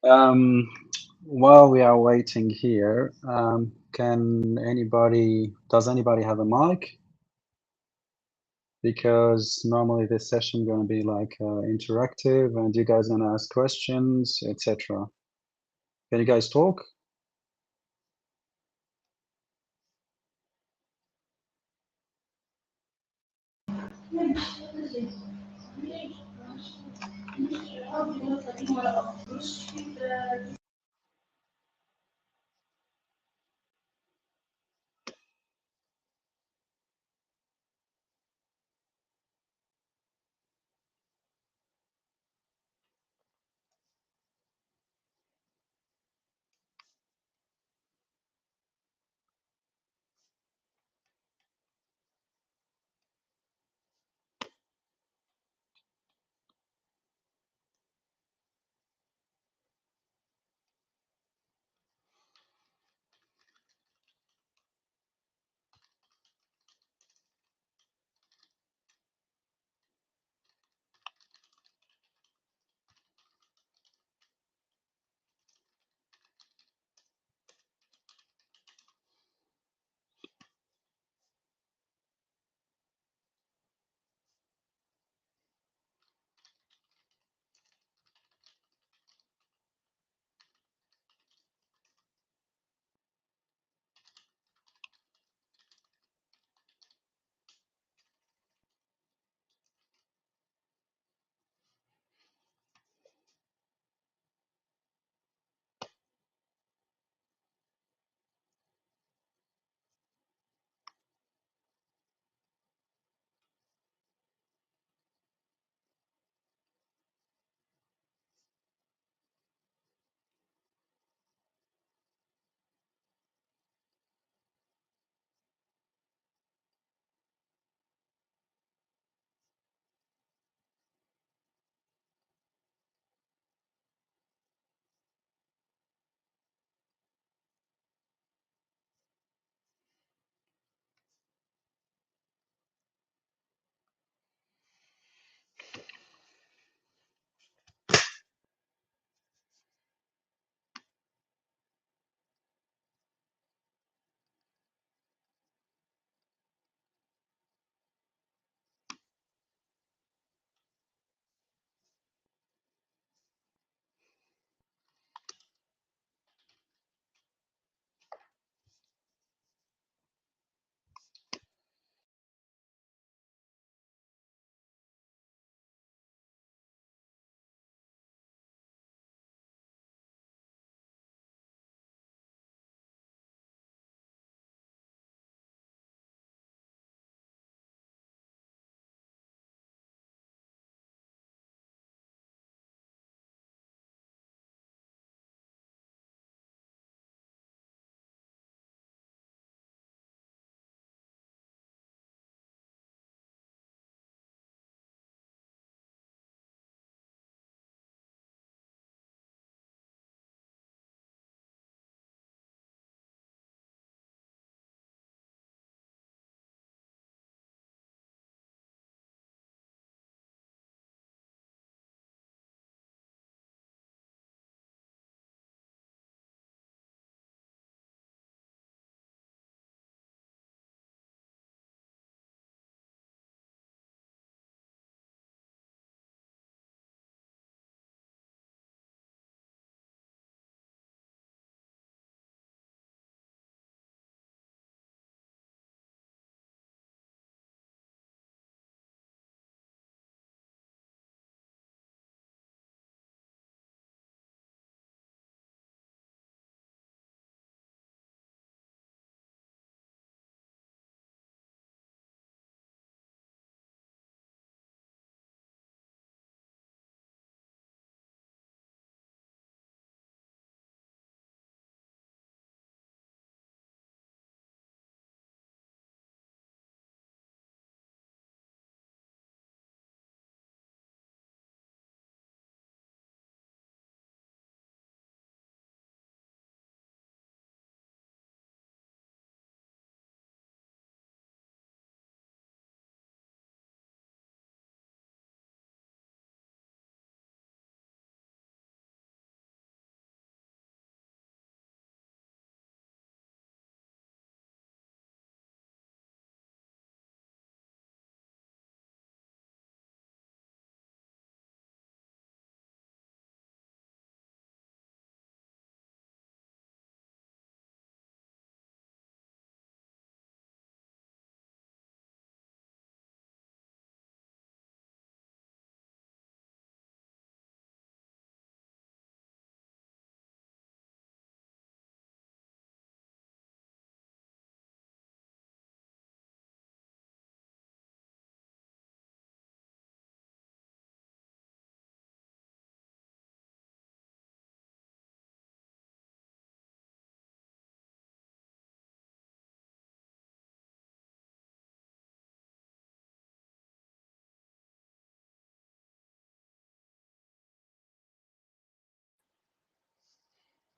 Um, while we are waiting here, does anybody have a mic? Because normally this session going to be like interactive and you guys going to ask questions, etc. Can you guys talk?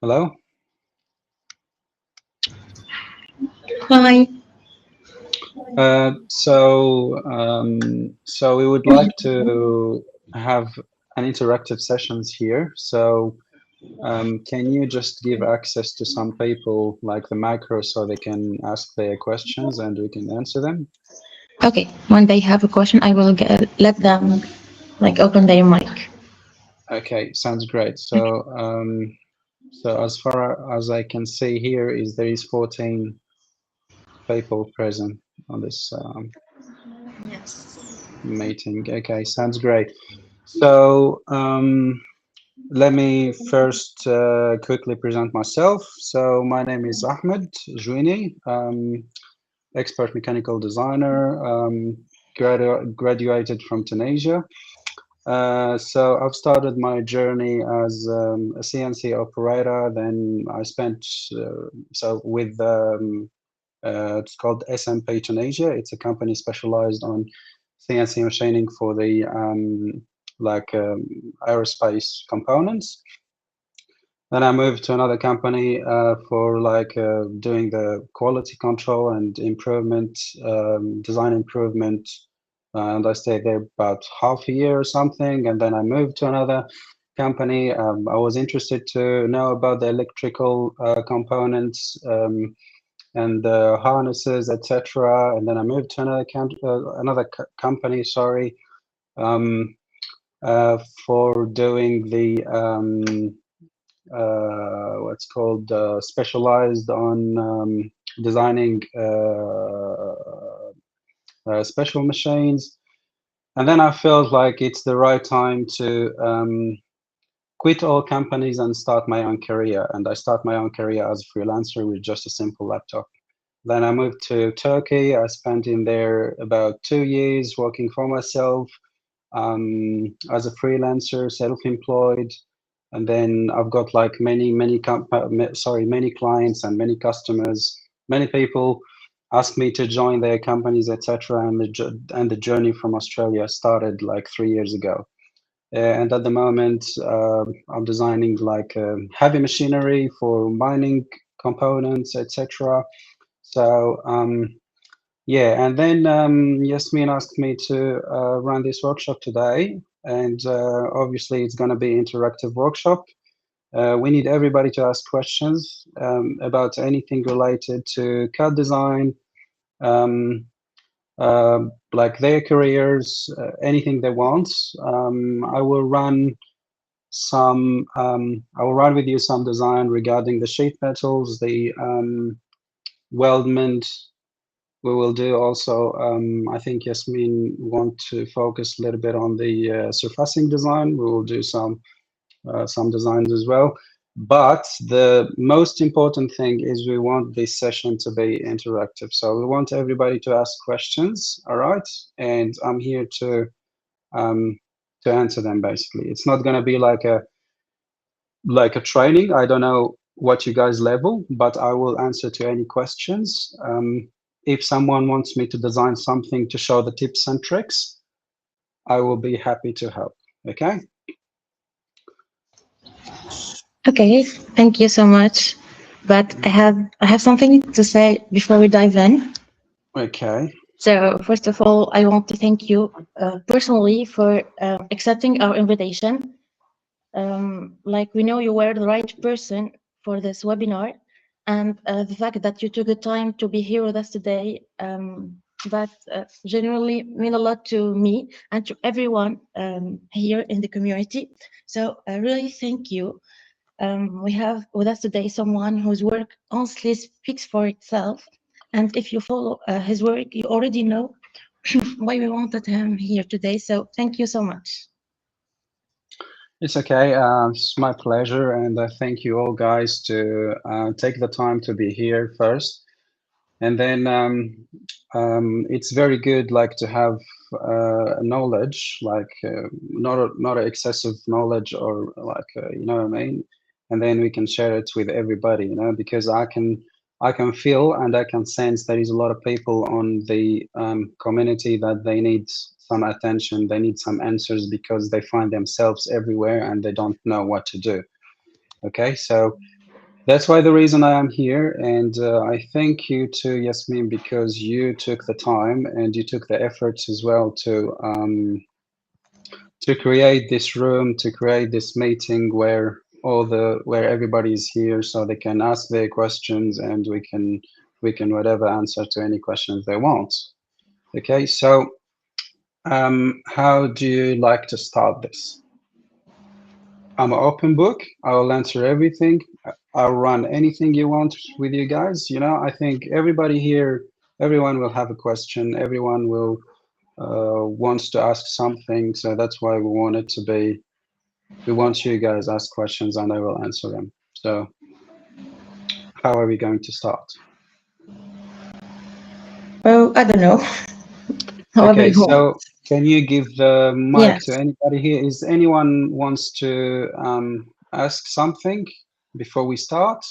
Hello? Hi. So we would like to have an interactive sessions here. So can you just give access to some people like the macro so they can ask their questions and we can answer them? Okay, when they have a question, I will let them like open their mic. Okay, sounds great. So as far as I can see here is there is 14 people present on this Yes. meeting. Okay, sounds great. So let me first quickly present myself. So my name is Ahmed Jouini, expert mechanical designer, graduated from Tunisia. So I've started my journey as a CNC operator. Then I spent so with it's called SMP Tunisia. It's a company specialized on CNC machining for the like aerospace components. Then I moved to another company for like doing the quality control and improvement, design improvement. And I stayed there about half a year or something. And then I moved to another company. I was interested to know about the electrical components and the harnesses, etc. And then I moved to another company, sorry, um, for doing the what's called specialized on designing special machines. And then I felt like it's the right time to quit all companies and start my own career. And I start my own career as a freelancer with just a simple laptop. Then I moved to Turkey. I spent in there about 2 years working for myself as a freelancer, self-employed. And then I've got like many clients and many customers, many people ask me to join their companies, etc. And the journey from Australia started like 3 years ago. And at the moment, I'm designing like heavy machinery for mining components, etc. So yeah, and then Yasmin asked me to run this workshop today, and obviously it's going to be interactive workshop. We need everybody to ask questions about anything related to CAD design, um, like their careers, anything they want. I will run I will run with you some design regarding the sheet metals, the weldment. We will do also, I think Yasmin want to focus a little bit on the surfacing design. We will do some designs as well. But the most important thing is we want this session to be interactive. So we want everybody to ask questions, all right? And I'm here um, to answer them basically. It's not going to be like a training. I don't know what you guys level, but I will answer to any questions. If someone wants me to design something to show the tips and tricks, I will be happy to help. Okay? Okay, thank you so much. But I have something to say before we dive in. Okay. So first of all, I want to thank you personally for accepting our invitation. Like we know you were the right person for this webinar, and the fact that you took the time to be here with us today, that generally mean a lot to me and to everyone here in the community. So I really thank you. We have with us today someone whose work honestly speaks for itself. And if you follow his work, you already know why we wanted him here today. So thank you so much. It's okay. It's my pleasure, and I thank you all guys to take the time to be here first. And then it's very good, like to have knowledge, like not a excessive knowledge or like you know what I mean. And then we can share it with everybody, you know, because I can feel and I can sense there is a lot of people on the community that they need some attention, they need some answers because they find themselves everywhere and they don't know what to do. Okay, so That's why the reason I am here, and I thank you to Yasmin because you took the time and you took the efforts as well to create this room, to create this meeting where everybody is here, so they can ask their questions and we can whatever answer to any questions they want. Okay, so how do you like to start this? I'm an open book. I will answer everything. I'll run anything you want with you guys. You know, I think everybody here, everyone will have a question. Everyone will wants to ask something. So that's why we want it to be. We want you guys ask questions and I will answer them. So how are we going to start? Well, I don't know. However Okay, you want. so can you give the mic Yes. to anybody here? Is anyone wants to ask something before we start?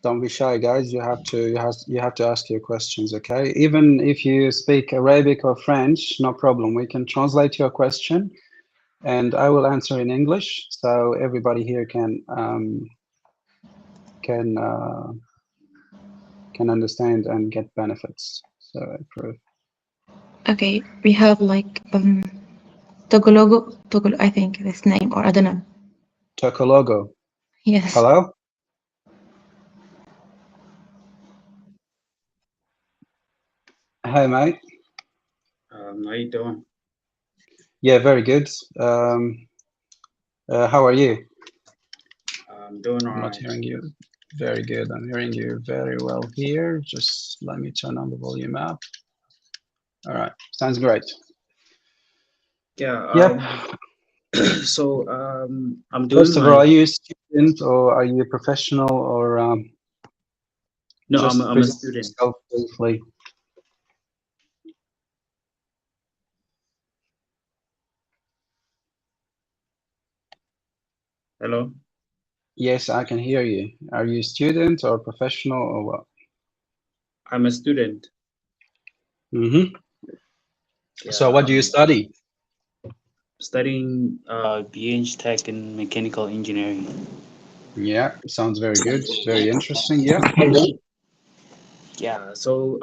Don't be shy, guys. You have to ask your questions, okay? Even if you speak Arabic or French, no problem. We can translate your question, and I will answer in English, so everybody here can uh, can understand and get benefits. So I approve. Okay, we have like Togologo, I think this name, or I don't know. Tokologo. Yes. Hello. Hey, mate. How you doing? Yeah, very good. How are you? I'm doing all I'm not right. hearing you. Very good. I'm hearing you very well here. Just let me turn on the volume up. All right. Sounds great. Yeah. Yep. So I'm doing First of all, my. are you a student or are you a professional or No, just I'm a present student. yourself briefly? Hello. Yes, I can hear you. Are you a student or professional or what? I'm a student. Mm-hmm. Yeah. So what do you study? Studying BH Tech in mechanical engineering. Yeah, sounds very good. Very interesting. Yeah. Yeah. So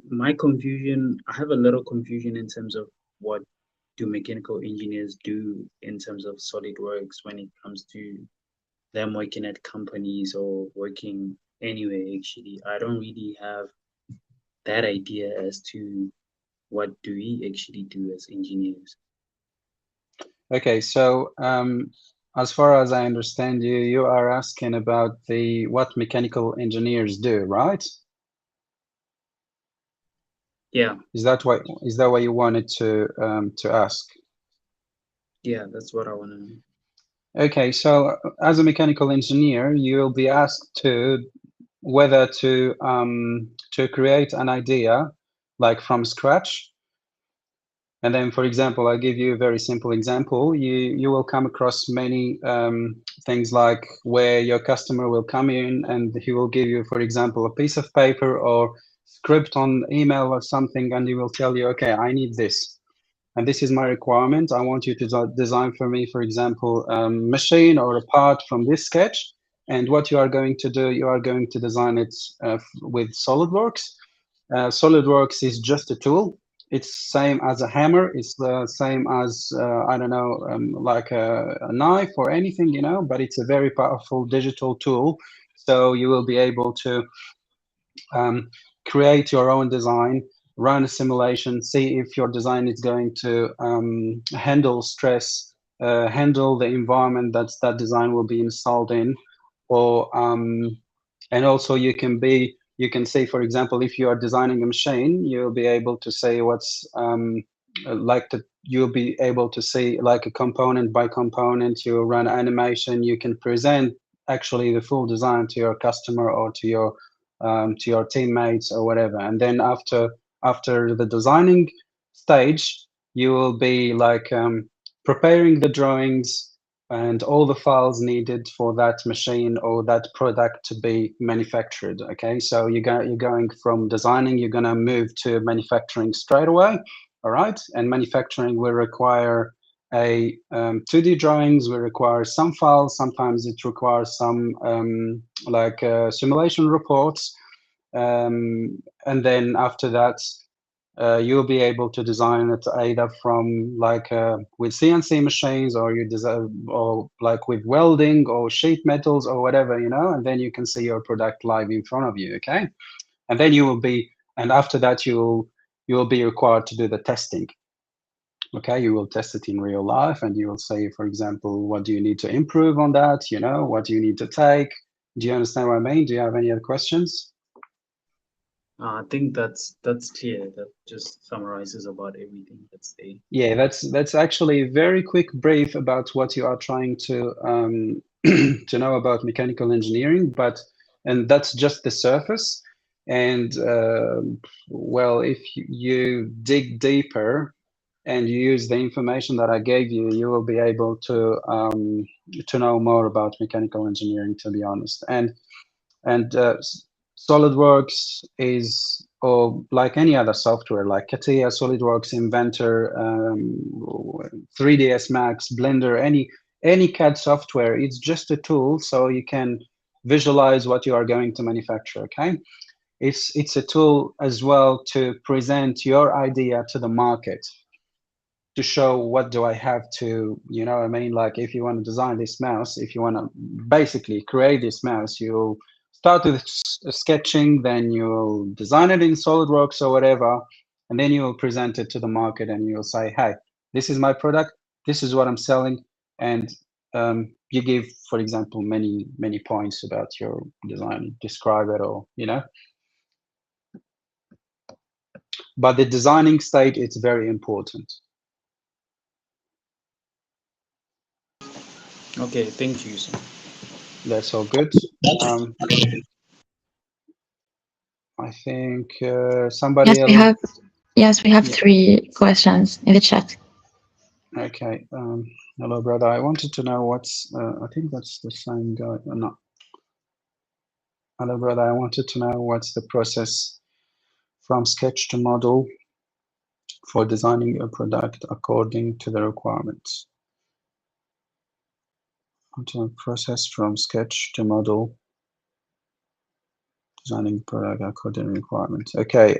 my confusion. I have a little confusion in terms of what do mechanical engineers do in terms of SolidWorks when it comes to them working at companies or working anywhere. Actually, I don't really have that idea as to what do we actually do as engineers. Okay, so as far as I understand you, you are asking about the what mechanical engineers do, right? Yeah, Is that what you wanted to ask? yeah, that's what I want to know. Okay, so as a mechanical engineer, you will be asked to whether to create an idea like from scratch. And then, for example, I'll give you a very simple example. You will come across many things like where your customer will come in and he will give you, for example, a piece of paper or script on email or something, and he will tell you, okay, I need this. And this is my requirement. I want you to design for me, for example, machine or a part from this sketch. And what you are going to do, you are going to design it with SolidWorks. SolidWorks is just a tool. It's same as a hammer. It's the same as I don't know, like a knife or anything, you know. But it's a very powerful digital tool. So you will be able to um, create your own design, run a simulation, see if your design is going to handle stress, handle the environment that design will be installed in, or and also you can say, for example, if you are designing a machine, you'll be able to say what's you'll be able to see like a component by component. You run animation, you can present actually the full design to your customer or to your teammates or whatever. And then after the designing stage, you will be like preparing the drawings and all the files needed for that machine or that product to be manufactured. Okay, so you're going from designing, you're going to move to manufacturing straight away. all right? And manufacturing will require a 2D drawings, will require some files. Sometimes it requires some simulation reports. And then after that, you'll be able to design it either from with CNC machines, or you design, or like with welding or sheet metals or whatever, you know, and then you can see your product live in front of you, okay? And then you will be, and after that you will be required to do the testing. Okay, you will test it in real life, and you will say, for example, what do you need to improve on that? You know, what do you need to take? Do you understand what I mean? Do you have any other questions? I think that's clear. That just summarizes about everything that's there. Yeah, that's actually a very quick brief about what you are trying to to know about mechanical engineering, and that's just the surface. And well, if you dig deeper and you use the information that I gave you, you will be able to know more about mechanical engineering, to be honest. And SolidWorks is, or like any other software, like CATIA, SolidWorks Inventor, 3ds Max, Blender, any CAD software, it's just a tool so you can visualize what you are going to manufacture, okay? It's a tool as well to present your idea to the market, to show what do I have to, you know what I mean? Like if you want to design this mouse, if you want to basically create this mouse, you'll start with sketching, then you'll design it in SolidWorks or whatever, and then you'll present it to the market and you'll say, hey, this is my product, this is what I'm selling, and you give, for example, many points about your design, describe it, or, you know. But the designing state, it's very important. Okay, thank you, sir. That's all good. I think somebody Yes, we else. have. Yes, we have Yeah. 3 questions in the chat. Okay. Hello, brother. I wanted to know what's. I think that's the same guy. No. Hello, brother. I wanted to know what's the process from sketch to model for designing a product according to the requirements. To process from sketch to model, designing product according to requirements. Okay.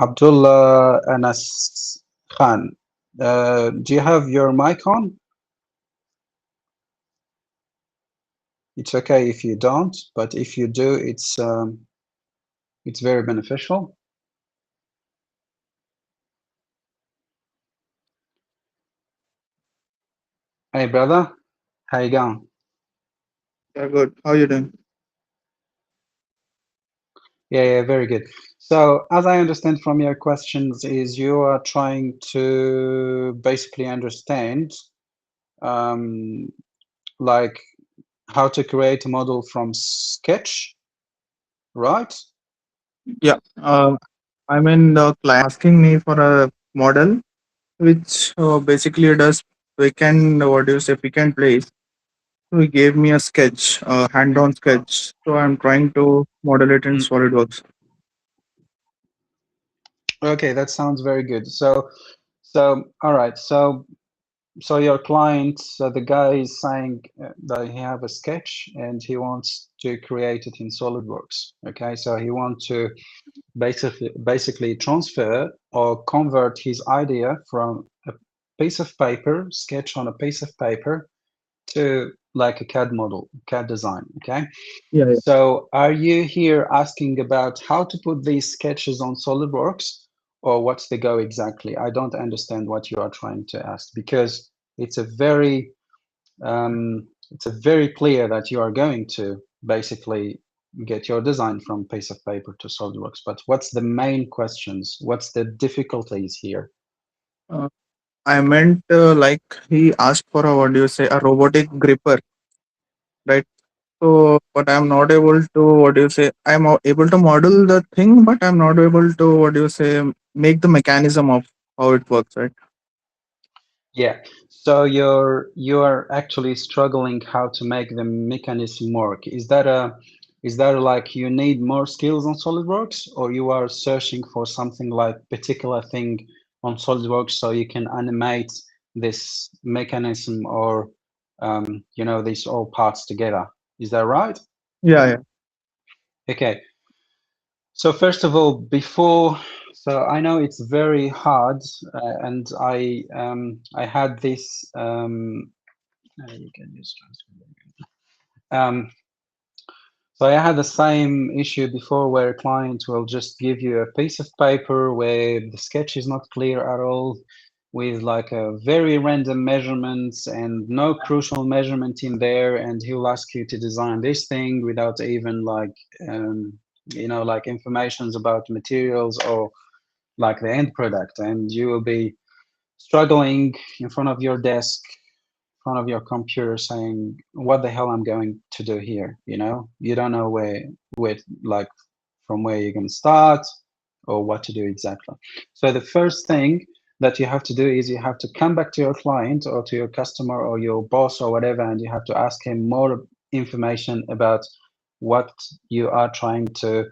Abdullah Anas Khan, do you have your mic on? It's okay if you don't, but if you do, it's very beneficial. Hey, brother, how you going? Yeah, good. How you doing? Yeah, very good. So, as I understand from your questions, is you are trying to basically understand, like how to create a model from sketch, right? Yeah. I mean, the client asking me for a model which basically does pick and pick and place. So he gave me a sketch, a hand-on sketch. So I'm trying to model it in SolidWorks. Okay, that sounds very good. So, all right. So your client, the guy is saying that he have a sketch and he wants to create it in SolidWorks. Okay, so he wants to basically transfer or convert his idea from a piece of paper, sketch on a piece of paper, to like a CAD model, CAD design. Okay. Yeah, yeah. So are you here asking about how to put these sketches on SolidWorks, or what's the go exactly? I don't understand what you are trying to ask, because it's a very clear that you are going to basically get your design from piece of paper to SolidWorks. But what's the main questions? What's the difficulties here? I meant like he asked for a a robotic gripper, right? So, but I'm not able to I'm able to model the thing, but I'm not able to make the mechanism of how it works, right? Yeah. So you're actually struggling how to make the mechanism work. Is that like you need more skills on SolidWorks, or you are searching for something like particular thing on SolidWorks so you can animate this mechanism or you know, these all parts together. Is that right? Yeah, yeah. Okay. So first of all, so I know it's very hard, and I had this. You can use transfer. So I had the same issue before, where a client will just give you a piece of paper where the sketch is not clear at all, with like a very random measurements and no crucial measurement in there, and he'll ask you to design this thing without even like you know, like informations about materials or like the end product, and you will be struggling in front of your desk, front of your computer, saying, what the hell I'm going to do here? You know, you don't know where like from where you're going to start or what to do exactly. So the first thing that you have to do is you have to come back to your client or to your customer or your boss or whatever, and you have to ask him more information about what you are trying to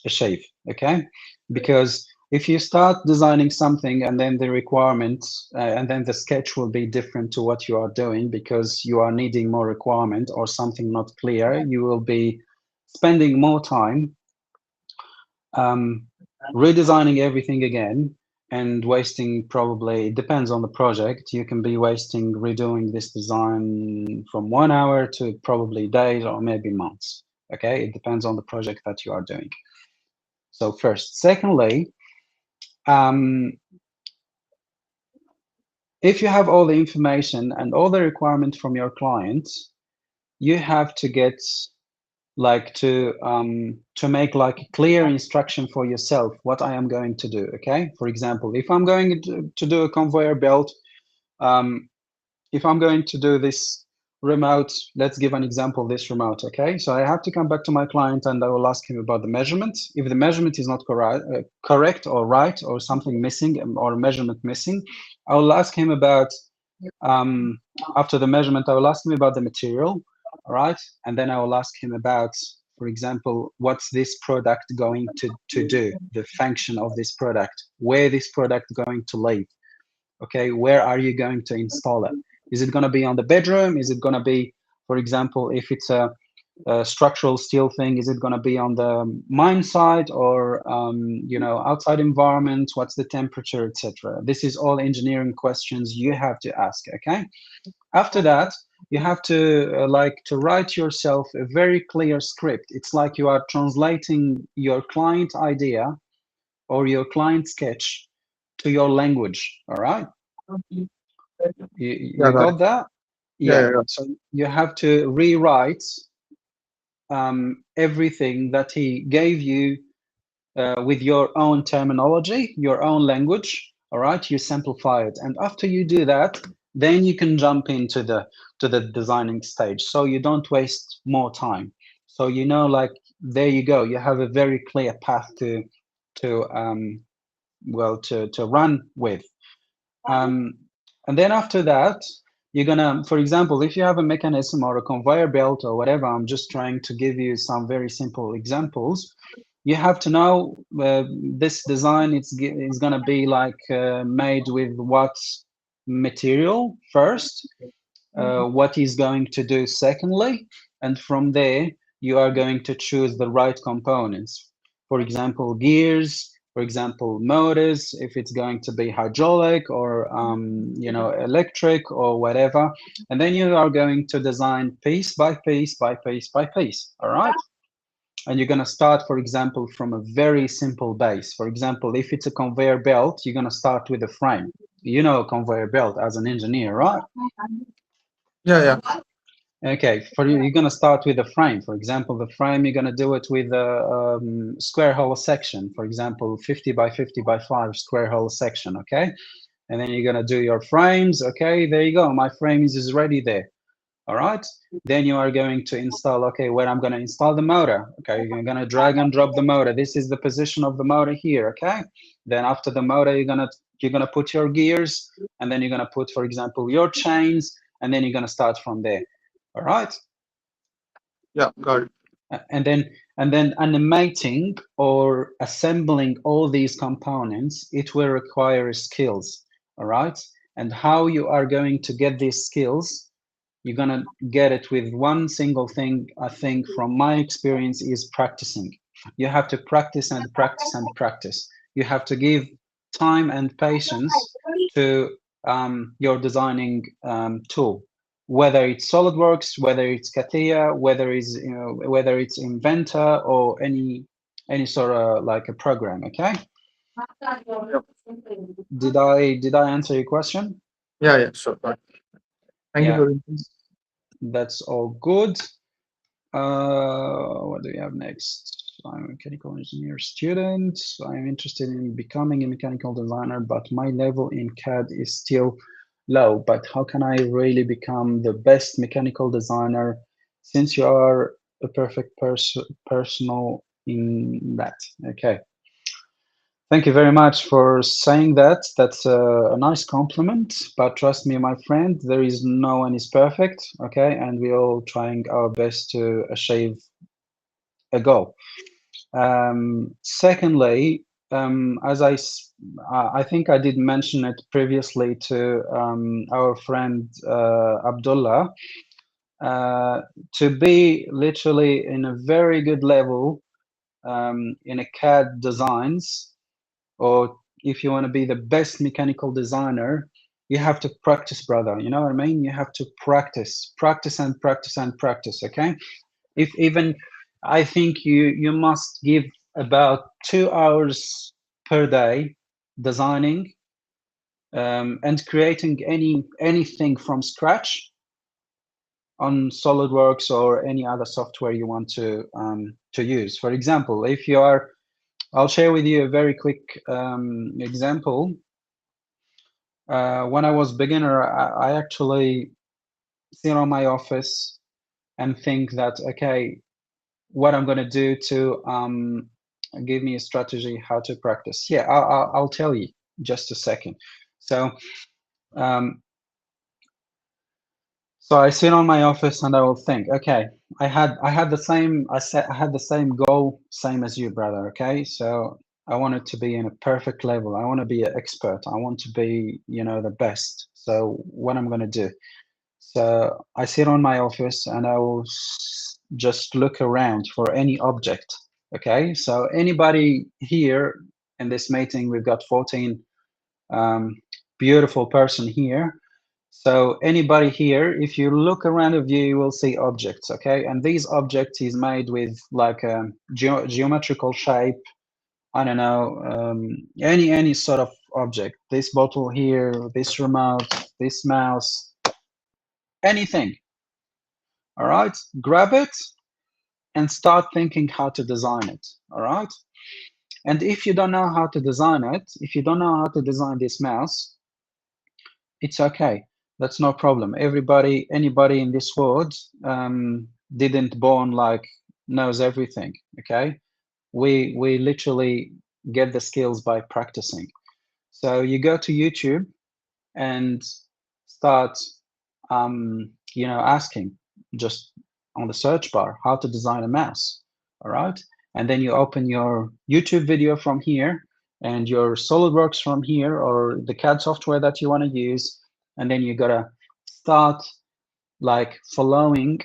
achieve. Okay, because if you start designing something and then the requirements and then the sketch will be different to what you are doing because you are needing more requirement or something not clear, you will be spending more time redesigning everything again and wasting, probably, it depends on the project, you can be wasting redoing this design from 1 hour to probably days or maybe months. Okay, it depends on the project that you are doing. So first. Secondly, if you have all the information and all the requirements from your clients, you have to get like to make like a clear instruction for yourself what I am going to do. Okay, for example, if I'm going to do a conveyor belt, if I'm going to do this remote, let's give an example, this remote. Okay, so I have to come back to my client and I will ask him about the measurement. If the measurement is not correct or right, or something missing or a measurement missing, I will ask him about after the measurement, I will ask him about the material. All right, and then I will ask him about, for example, what's this product going to do, the function of this product, where this product going to live. Okay, where are you going to install it? Is it going to be on the bedroom? Is it going to be, for example, if it's a structural steel thing, is it going to be on the mine site or you know, outside environment? What's the temperature, etc.? This is all engineering questions you have to ask. Okay, after that you have to like to write yourself a very clear script. It's like you are translating your client idea or your client sketch to your language. All right, Yeah, you got it. got that? Yeah, Yeah, yeah, so you have to rewrite everything that he gave you with your own terminology, your own language. All right, you simplify it, and after you do that, then you can jump into the designing stage, so you don't waste more time. So you know, like, there you go, you have a very clear path to well, to run with. And then after that, you're gonna, for example, if you have a mechanism or a conveyor belt or whatever, I'm just trying to give you some very simple examples. You have to know this design is gonna be like made with what material first, what is going to do secondly, and from there you are going to choose the right components. For example, gears, for example, motors, if it's going to be hydraulic or you know, electric or whatever, and then you are going to design piece by piece by piece by piece. All right, and you're going to start, for example, from a very simple base. For example, if it's a conveyor belt, you're going to start with a frame. You know, a conveyor belt as an engineer, right? yeah, yeah. Okay, for you, you're going to start with a frame. For example, the frame, you're going to do it with a square hole section. For example, 50 by 50 by 5 square hole section, okay? And then you're going to do your frames. Okay, there you go. My frame is ready there. All right. Then you are going to install, okay, where I'm going to install the motor. Okay, you're going to drag and drop the motor. This is the position of the motor here, okay? Then after the motor, you're going to put your gears, and then you're going to put, for example, your chains, and then you're going to start from there. All right. Yeah, got it. and then animating or assembling all these components, it will require skills. All right, and how you are going to get these skills, you're gonna get it with one single thing. I think from my experience is practicing. You have to practice and practice and practice. You have to give time and patience to your designing tool, whether it's SolidWorks, whether it's CATIA, whether it's Inventor or any sort of like a program. Okay. Did I answer your question? Yeah, sure. Thank you Yeah, for it. that's all good. What do we have next? I'm a mechanical engineer student. I'm interested in becoming a mechanical designer, but my level in CAD is still low. But how can I really become the best mechanical designer, since you are a perfect personal in that? Okay. Thank you very much for saying that. That's a nice compliment. But trust me, my friend, there is no one is perfect. Okay, and we're all trying our best to achieve a goal. Secondly, I think I did mention it previously to our friend Abdullah, to be literally in a very good level in a CAD designs, or if you want to be the best mechanical designer, you have to practice, brother. You know what I mean? You have to practice and practice and practice. Okay. If even, I think you must give about 2 hours per day designing and creating anything from scratch on SolidWorks or any other software you want to use. For example, if you are, I'll share with you a very quick example. When I was beginner, I actually sit on my office and think that, okay, what I'm going to do to give me a strategy how to practice. Yeah, I'll tell you just a second. So so I sit on my office and I will think, okay, I had the same, I had the same goal, same as you, brother. Okay, so I wanted to be in a perfect level. I want to be an expert. I want to be, the best. So what I'm going to do? So I sit on my office and I will just look around for any object. Okay, so anybody here in this meeting, we've got 14 beautiful person here. So anybody here, if you look around of you, you will see objects, okay? And these objects is made with like a geometrical shape. I don't know, any sort of object. This bottle here, this remote, this mouse, anything. All right, grab it and start thinking how to design it. All right. And if you don't know how to design it, if you don't know how to design this mouse, it's okay. That's no problem. Anybody in this world didn't born like knows everything. Okay, we literally get the skills by practicing. So you go to YouTube and start, asking just on the search bar how to design a mouse. All right, and then you open your YouTube video from here and your SolidWorks from here, or the CAD software that you want to use, and then you gotta start like following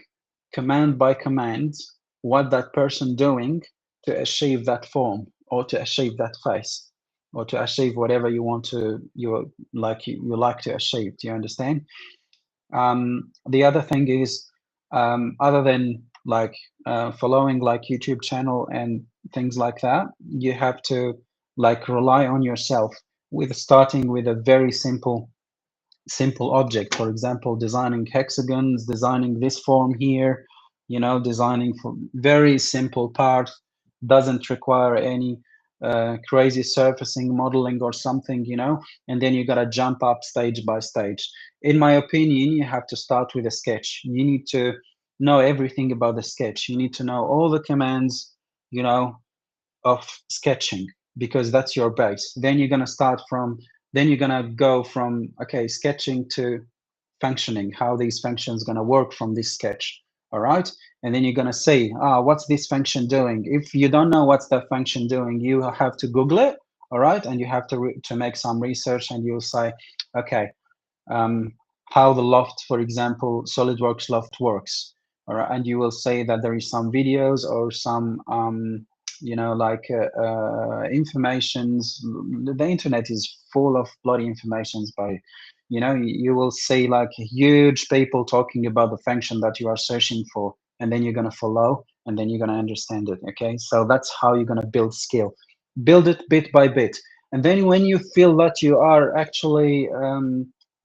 command by command what that person doing to achieve that form or to achieve that face or to achieve whatever you want to you like to achieve. Do you understand? The other thing is, other than like following like YouTube channel and things like that, you have to like rely on yourself with starting with a very simple object. For example, designing hexagons, designing this form here, designing for very simple part, doesn't require any crazy surfacing modeling or something, and then you got to jump up stage by stage. In my opinion, you have to start with a sketch. You need to know everything about the sketch. You need to know all the commands, of sketching, because that's your base. Then you're going to go from, okay, sketching to functioning, how these functions going to work from this sketch. all right? And then you're going to say, what's this function doing? If you don't know what's that function doing, you have to Google it, all right? And you have to make some research, and you'll say, okay, how the loft, for example, SolidWorks loft works, all right? And you will say that there is some videos or some, like informations. The internet is full of bloody informations, but you will see like huge people talking about the function that you are searching for, and then you're going to follow, and then you're going to understand it. Okay, so that's how you're going to build skill. Build it bit by bit, and then when you feel that you are actually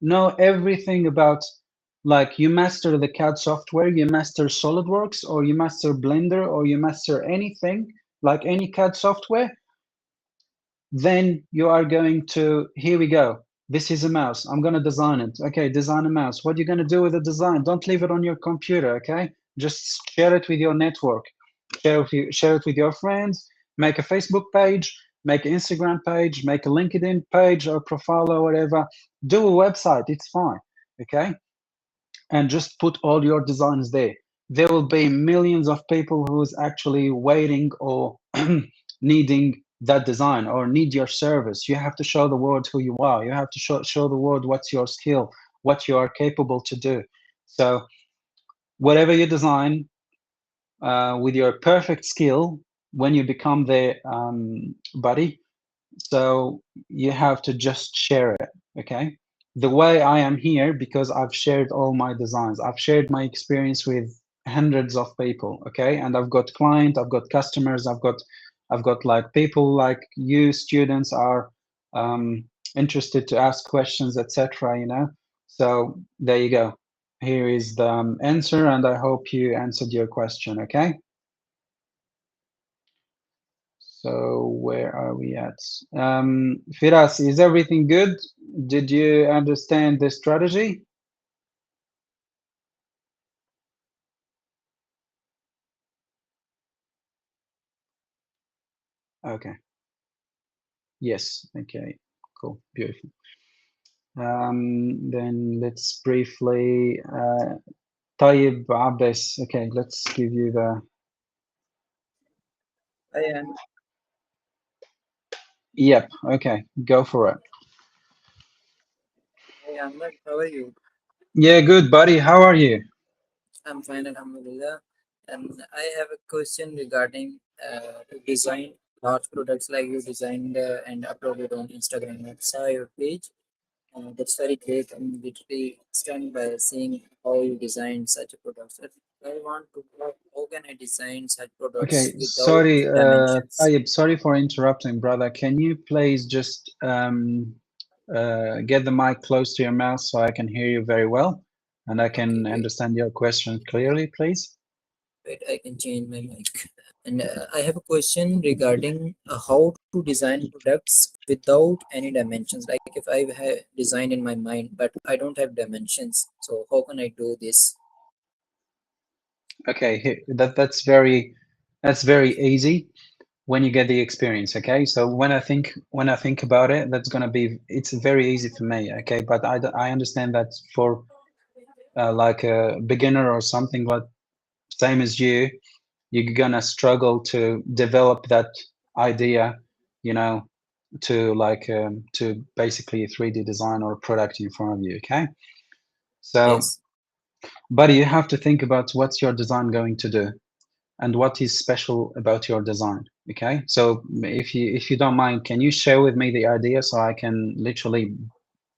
know everything about, like, you master the CAD software, you master SolidWorks, or you master Blender, or you master anything like any CAD software, then you are going to, here we go. This is a mouse. I'm going to design it. Okay, design a mouse. What are you going to do with the design? Don't leave it on your computer, okay? Just share it with your network. Share it with your friends. Make a Facebook page, make an Instagram page, make a LinkedIn page or profile or whatever. Do a website. It's fine, okay? And just put all your designs there. There will be millions of people who's actually waiting or needing that design or need your service. You have to show the world who you are. You have to show the world what's your skill, what you are capable to do. So whatever you design with your perfect skill, when you become the buddy, so you have to just share it, okay? The way I am here, because I've shared all my designs, I've shared my experience with hundreds of people, okay? And I've got clients, I've got customers, I've got like people like you, students are interested to ask questions, etc. So there you go. Here is the answer, and I hope you answered your question, okay? So where are we at? Firas, is everything good? Did you understand the strategy? Okay. Yes. Okay. Cool. Beautiful. Then let's briefly, Tayyib Abbas. Okay, let's give you the. I am. Yep. Okay, go for it. Hey, Ahmed, how are you? Yeah, good, buddy. How are you? I'm fine, Alhamdulillah. And I have a question regarding to design large products like you designed and uploaded on Instagram. I saw your page. That's very great. I'm literally stunned by seeing how you design such a product. So I want to know how can I design such products Okay, without sorry, dimensions? Tayyib, sorry for interrupting, brother. Can you please just get the mic close to your mouth so I can hear you very well and I Okay, can wait, understand your question clearly, please? wait, I can change my mic. And I have a question regarding how to design products without any dimensions. Like if I have design in my mind, but I don't have dimensions, so how can I do this? Okay, that's very easy when you get the experience. Okay, so when I think about it, it's very easy for me. Okay, but I understand that for like a beginner or something like same as you're gonna struggle to develop that idea, you know, to basically a 3D design or a product in front of you. Okay, so Yes. buddy, you have to think about what's your design going to do and what is special about your design. Okay, so if you don't mind, can you share with me the idea so I can literally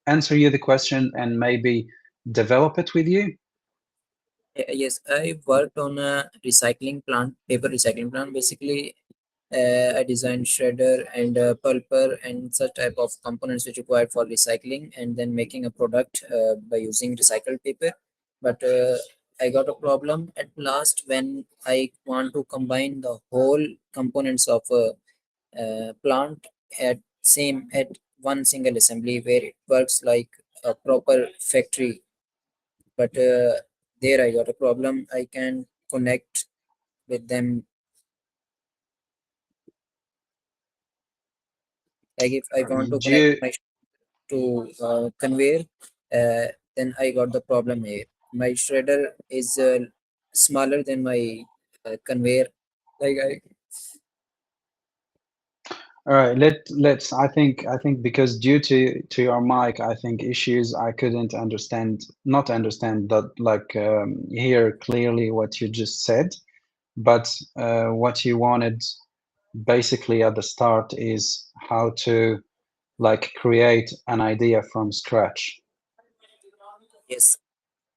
answer you the question and maybe develop it with you? Yes, I worked on a recycling plant, paper recycling plant. Basically, I designed shredder and pulper and such type of components which required for recycling, and then making a product by using recycled paper. But I got a problem at last when I want to combine the whole components of a plant at one single assembly where it works like a proper factory. But there I got a problem. I can connect with them. Like if I want to Do connect you my to conveyor, then I got the problem here. My shredder is smaller than my conveyor. Like All right, let's. I think because due to your mic, I think issues I couldn't not understand that like hear clearly what you just said, but what you wanted basically at the start is how to like create an idea from scratch. yes,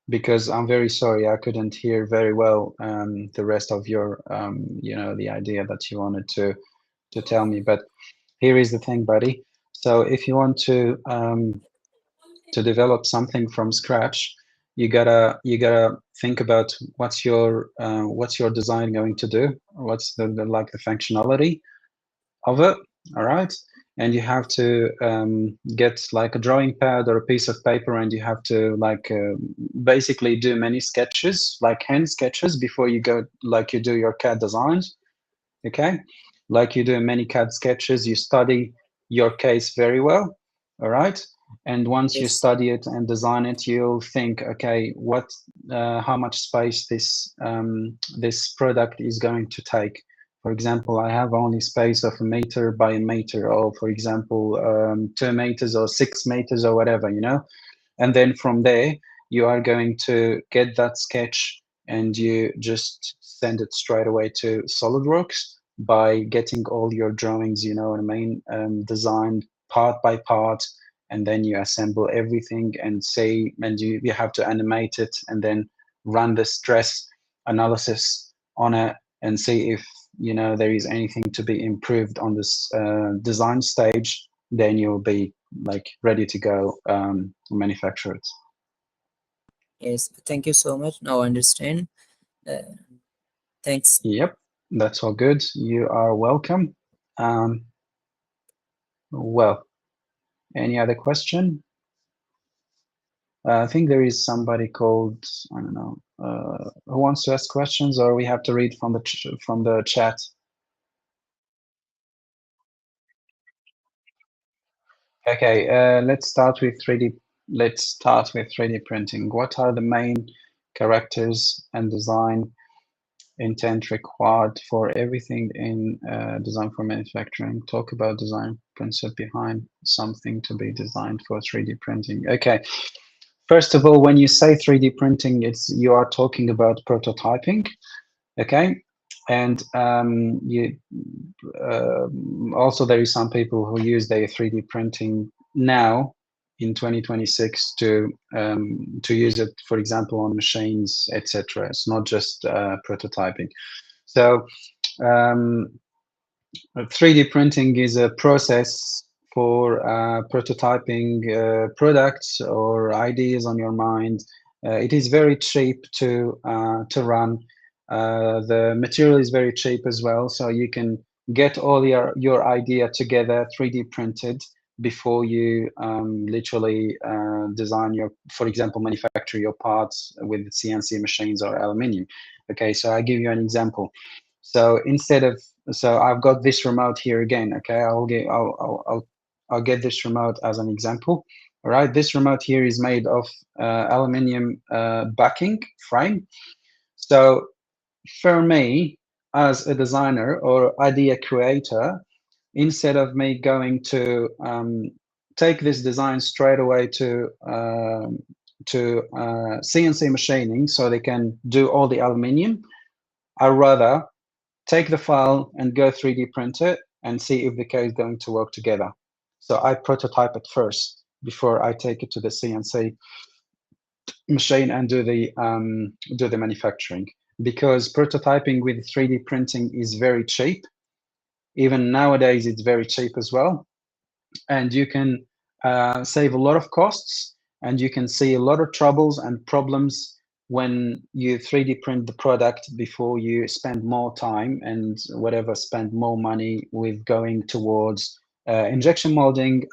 Because I'm very sorry, I couldn't hear very well the rest of your you know, the idea that you wanted to tell me, but here is the thing, buddy. So if you want to develop something from scratch, you gotta think about what's your design going to do, what's the like the functionality of it. All right, and you have to get like a drawing pad or a piece of paper, and you have to like basically do many sketches, like hand sketches, before you go like you do your CAD designs. Okay, like you do many CAD sketches, you study your case very well. All right, and once you yes, study it and design it, you'll think, okay, what how much space this product is going to take. For example, I have only space of 1 meter by 1 meter, or for example 2 meters or 6 meters or whatever, you know. And then from there you are going to get that sketch and you just send it straight away to SolidWorks by getting all your drawings, you know what I mean, designed part by part, and then you assemble everything and say, and you have to animate it and then run the stress analysis on it and see if, you know, there is anything to be improved on this design stage. Then you'll be like ready to go manufacture it. yes. Thank you so much. Now I understand. Uh, Thanks. Yep, that's all good. You are welcome. Well, any other question? I think there is somebody called, I don't know, who wants to ask questions, or we have to read from the chat. Okay, let's start with 3D. Let's start with 3D printing. What are the main characters and design intent required for everything in design for manufacturing? Talk about design concept behind something to be designed for 3D printing. Okay, first of all, when you say 3D printing, you are talking about prototyping. Okay, and also there is some people who use their 3D printing now in 2026 to use it, for example, on machines, etc. It's not just prototyping. So 3D printing is a process for prototyping products or ideas on your mind. It is very cheap to run. The material is very cheap as well, so you can get all your idea together 3D printed before you literally design your, for example, manufacture your parts with CNC machines or aluminium. Okay, so I give you an example. So so I've got this remote here again. Okay, I'll get this remote as an example. All right, this remote here is made of aluminium backing frame. So for me, as a designer or idea creator, instead of me going to take this design straight away to CNC machining so they can do all the aluminium, I rather take the file and go 3D print it and see if the code is going to work together. So I prototype it first before I take it to the CNC machine and do the manufacturing. Because prototyping with 3D printing is very cheap. Even nowadays, it's very cheap as well. And you can save a lot of costs, and you can see a lot of troubles and problems when you 3D print the product before you spend more time and whatever, spend more money with going towards injection molding,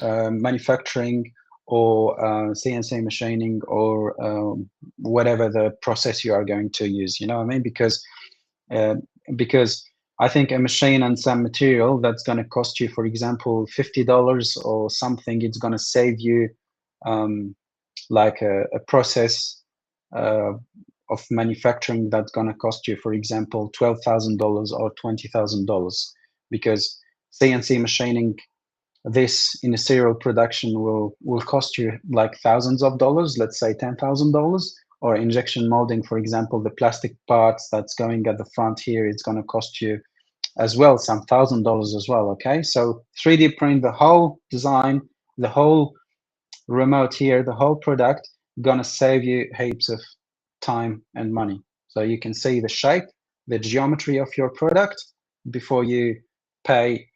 manufacturing, or CNC machining, or whatever the process you are going to use. You know what I mean? Because I think a machine and some material that's going to cost you, for example, $50 or something, it's going to save you like a process of manufacturing that's going to cost you, for example, $12,000 or $20,000, because CNC machining this in a serial production will cost you like thousands of dollars, let's say $10,000. Or injection molding, for example, the plastic parts that's going at the front here, it's going to cost you as well some $1,000 as well. Okay, so 3D print the whole design, the whole remote here, the whole product, gonna save you heaps of time and money. So you can see the shape, the geometry of your product before you pay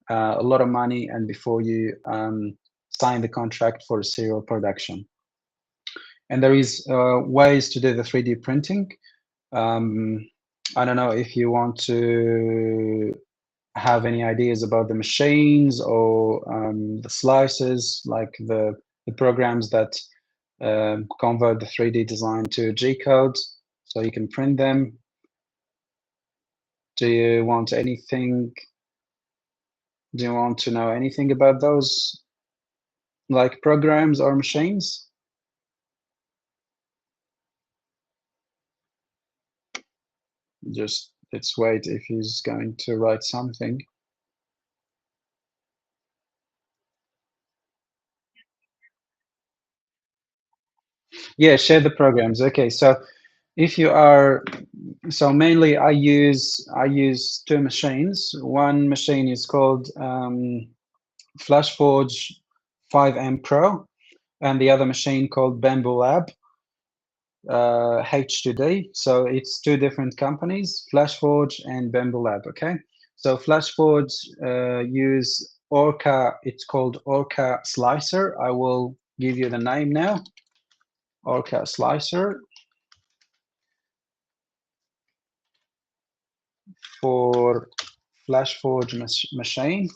a lot of money and before you sign the contract for a serial production. And there is ways to do the 3D printing. I don't know if you want to have any ideas about the machines or the slices, like the programs that convert the 3D design to G code so you can print them. Do you want anything? Do you want to know anything about those, like programs or machines? Just let's wait if he's going to write something. Yeah, share the programs. Okay, so if you are, so mainly I use two machines. One machine is called FlashForge 5M Pro, and the other machine called Bamboo Lab H2D. So it's two different companies, FlashForge and Bamboo Lab. Okay, so FlashForge use Orca. It's called Orca Slicer. I will give you the name now. Orca Slicer for FlashForge machine.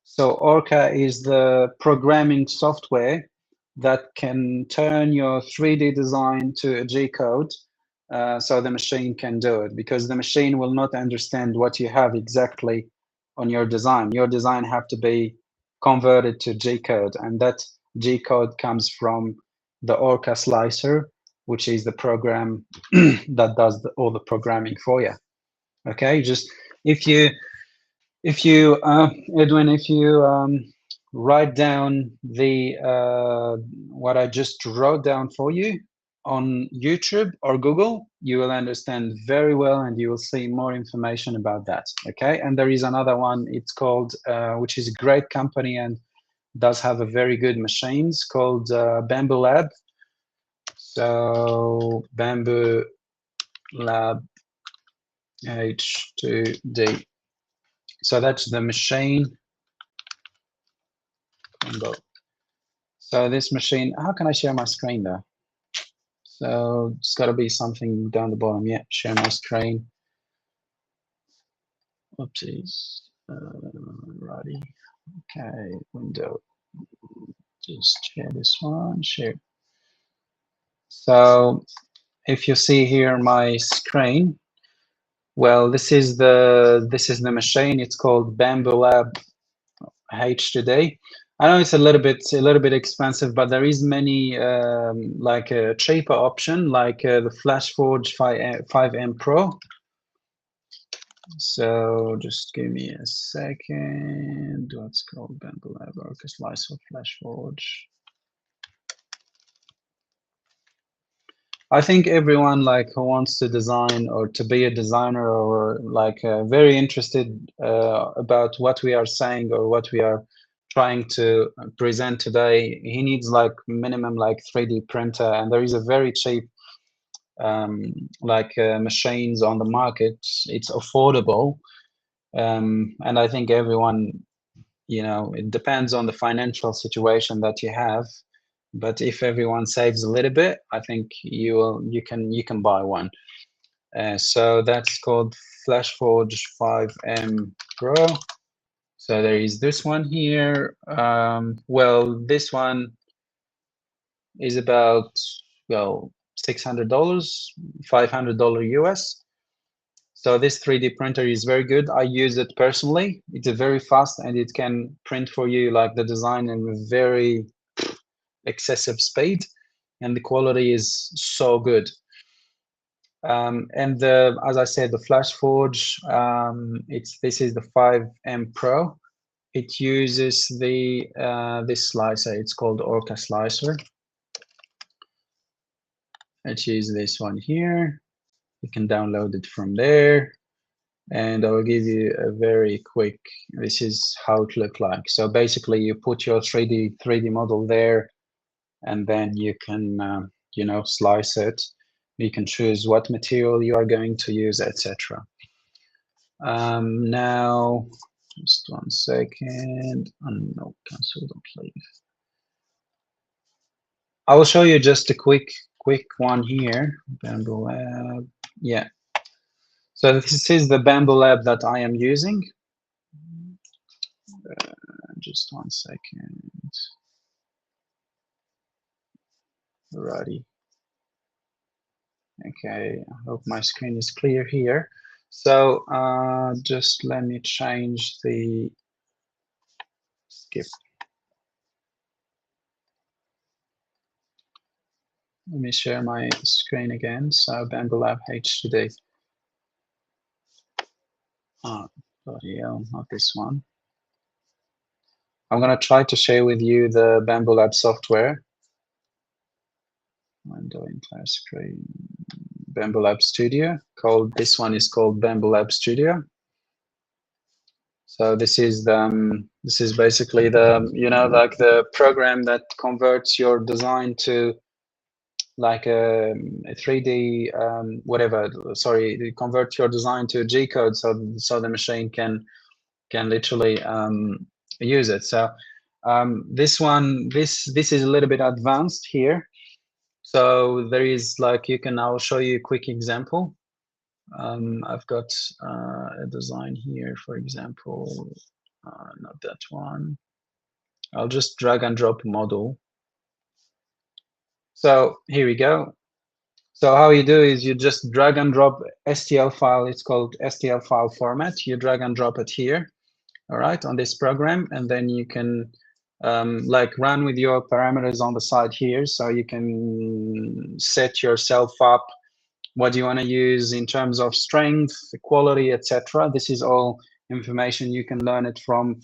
So Orca is the programming software that can turn your 3D design to a G code, so the machine can do it, because the machine will not understand what you have exactly on your design. Your design have to be converted to G code, and that G code comes from the Orca Slicer, which is the program that does all the programming for you. Okay, just if you Edwin, if you write down the what I just wrote down for you on YouTube or Google, you will understand very well, and you will see more information about that. Okay, and there is another one. It's called, which is a great company and does have a very good machines, called Bamboo Lab. So Bamboo Lab H2D. So that's the machine. So this machine, how can I share my screen there? So it's got to be something down the bottom. Yeah, share my screen. Oopsies. Righty. Okay, window. Just share this one. Share. So if you see here my screen, well, this is the machine. It's called Bamboo Lab H2D. I know it's a little bit expensive, but there is many like a cheaper option, like the FlashForge 5M Pro. So just give me a second. What's called Bamboo Lab Orca Slicer FlashForge. I think everyone like who wants to design or to be a designer or like very interested about what we are saying or what we are trying to present today, he needs like minimum like 3D printer, and there is a very cheap like machines on the market. It's affordable, and I think everyone, you know, it depends on the financial situation that you have. But if everyone saves a little bit, I think you can buy one. So that's called FlashForge 5M Pro. So there is this one here. Well, this one is about, well, $600, $500 US. So this 3D printer is very good. I use it personally. It's very fast and it can print for you like the design in excessive speed, and the quality is so good. And as I said, the FlashForge, this is the 5M Pro. It uses the this slicer. It's called Orca slicer. Let's use this one here. You can download it from there, and I will give you a very quick. This is how it looks like. So basically, you put your 3D model there, and then you can you know, slice it. You can choose what material you are going to use, etc. Now, just 1 second. No, cancel, don't leave. I will show you just a quick one here. Bamboo Lab, yeah. So this is the Bamboo Lab that I am using. Just 1 second. Alrighty. Okay, I hope my screen is clear here. So just let me change the skip. Let me share my screen again. So Bamboo Lab HD. Oh, bloody hell, not this one. I'm gonna try to share with you the Bamboo Lab software. Window entire screen. Bamboo Lab Studio. This one is called Bamboo Lab Studio. So this is basically the, you know, like the program that converts your design to like a 3D whatever. Sorry, it converts your design to a G code, so the machine can literally use it. So this is a little bit advanced here. So there is like, I'll show you a quick example. I've got a design here, for example, not that one. I'll just drag and drop a model. So here we go. So how you do is you just drag and drop STL file. It's called STL file format. You drag and drop it here, all right, on this program, and then you can like run with your parameters on the side here. So you can set yourself up what do you want to use in terms of strength, quality, etc. This is all information you can learn it from,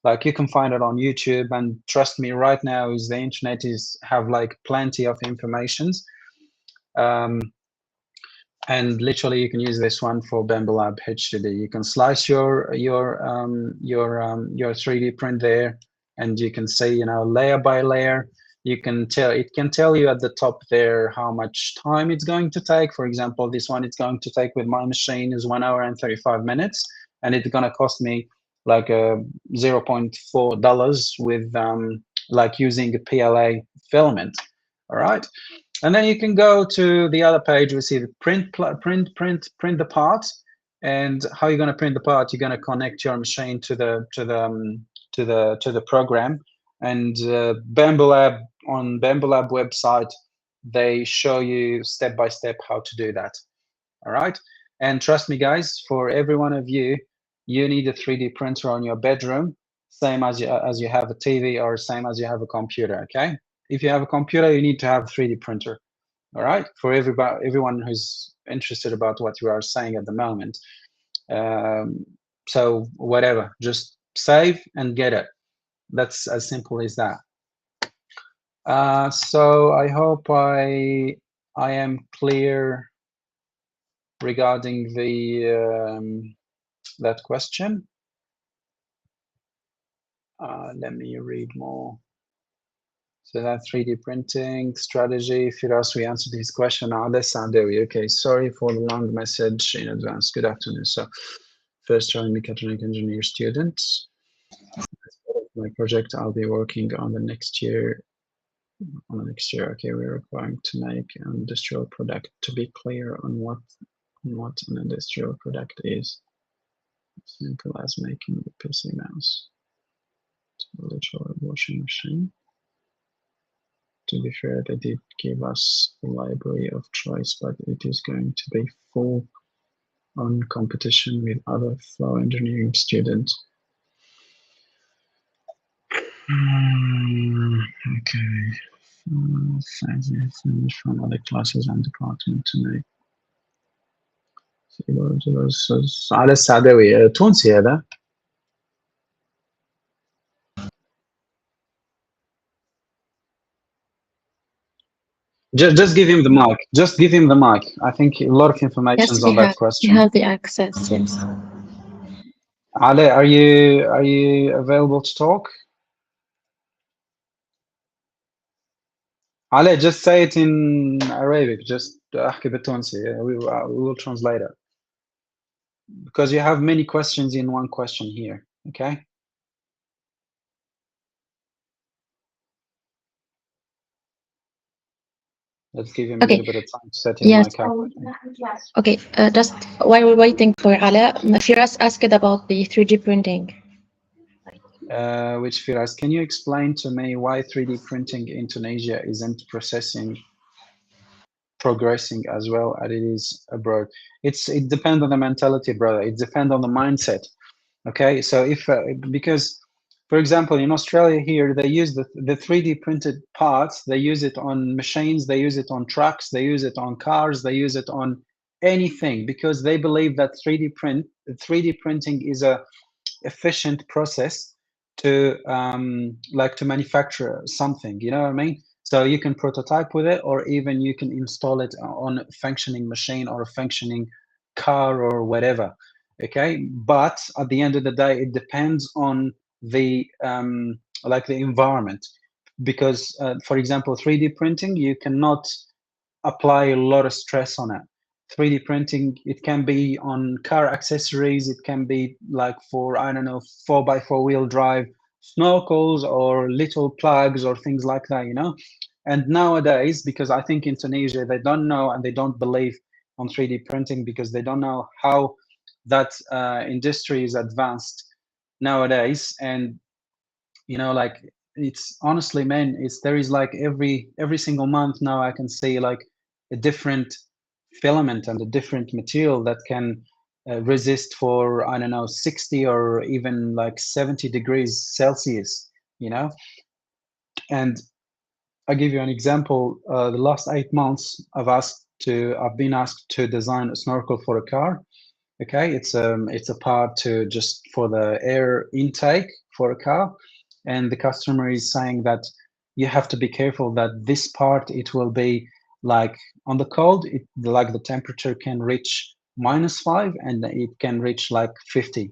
like you can find it on YouTube, and trust me, right now is the internet have like plenty of informations. And literally you can use this one for Bamboo Lab HDD. You can slice your 3D print there, and you can see, you know, layer by layer. It can tell you at the top there how much time it's going to take. For example, this one it's going to take with my machine is 1 hour and 35 minutes, and it's gonna cost me like $0.4 with like using a PLA filament. All right. And then you can go to the other page. We see the print the part, and how you're going to print the part. You're going to connect your machine to the program, and Bamboo Lab, on Bamboo Lab website, they show you step by step how to do that. All right, and trust me, guys, for every one of you, you need a 3D printer on your bedroom, same as you have a TV, or same as you have a computer. Okay. If you have a computer, you need to have a 3D printer. All right, for everyone who's interested about what you are saying at the moment. So whatever, just save and get it. That's as simple as that. So I hope I am clear regarding the that question. Let me read more. So that 3D printing strategy, Firas, we answered his question. Alessandro, okay, sorry for the long message in advance. Good afternoon. So first time mechatronic engineer students. As part of my project, I'll be working on the next year. Okay, we're requiring to make an industrial product. To be clear on what an industrial product is, simple as making a PC mouse, a literal washing machine. To be fair, they did give us a library of choice, but it is going to be full on competition with other flow engineering students. Okay, from other classes and department to make. على السعداوي تونسي هذا. Just give him the mic. Just give him the mic. I think a lot of information is on that question. We have the access, yes. Ale, are you available to talk? Ale, just say it in Arabic. Just احكي بالتونسي. We will translate it. Because you have many questions in one question here. Okay. Let's give him a little bit of time to set his mic up. Okay, just while we're waiting for Ala, Firas asked about the 3D printing. Which Firas, can you explain to me why 3D printing in Tunisia isn't progressing as well as it is abroad? It depends on the mentality, brother. It depends on the mindset. Okay, so if because for example in Australia here they use the 3D printed parts, they use it on machines, they use it on trucks, they use it on cars, they use it on anything, because they believe that 3D printing is a efficient process to like to manufacture something, you know what I mean? So you can prototype with it, or even you can install it on a functioning machine or a functioning car or whatever. Okay, but at the end of the day it depends on the like the environment, because for example 3D printing, you cannot apply a lot of stress on it. 3D printing, it can be on car accessories, it can be like for, I don't know, 4x4 wheel drive snorkels or little plugs or things like that, you know? And nowadays, because I think in Tunisia, they don't know and they don't believe on 3D printing because they don't know how that industry is advanced nowadays. And, you know, like, it's honestly, man, there is like every single month now I can see like a different filament and a different material that can resist for, I don't know, 60 or even like 70 degrees Celsius, you know? And I'll give you an example. The last 8 months I've been asked to design a snorkel for a car. Okay, it's a part to just for the air intake for a car, and the customer is saying that you have to be careful that this part, it will be like on the cold, like the temperature can reach -5 and it can reach like 50.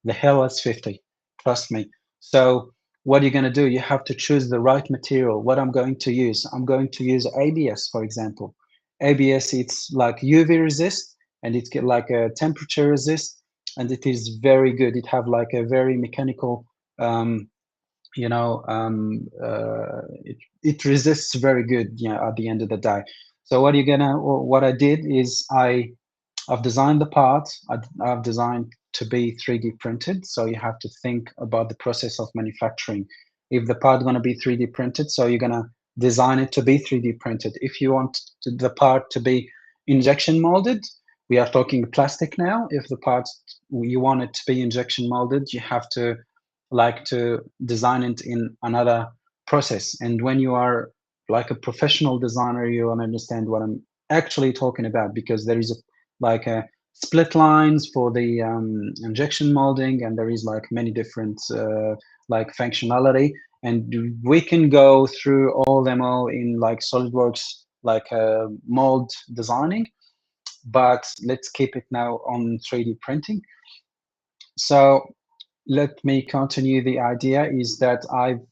The hell is 50, trust me. So what you're going to do, you have to choose the right material. What I'm going to use, I'm going to use ABS, for example. ABS, it's like UV resist, and it's like a temperature resist, and it is very good. It have like a very mechanical, you know, it resists very good, you know, at the end of the day. So what I did is I've designed the part. I've designed to be 3D printed. So you have to think about the process of manufacturing. If the part going to be 3D printed, so you're going to design it to be 3D printed. If you want the part to be injection molded, we are talking plastic now. If the part you want it to be injection molded, you have to like to design it in another process. And when you are like a professional designer, you will understand what I'm actually talking about, because there is like a split lines for the injection molding, and there is like many different like functionality, and we can go through all in like SolidWorks, like mold designing, but let's keep it now on 3D printing. So let me continue. The idea is that I've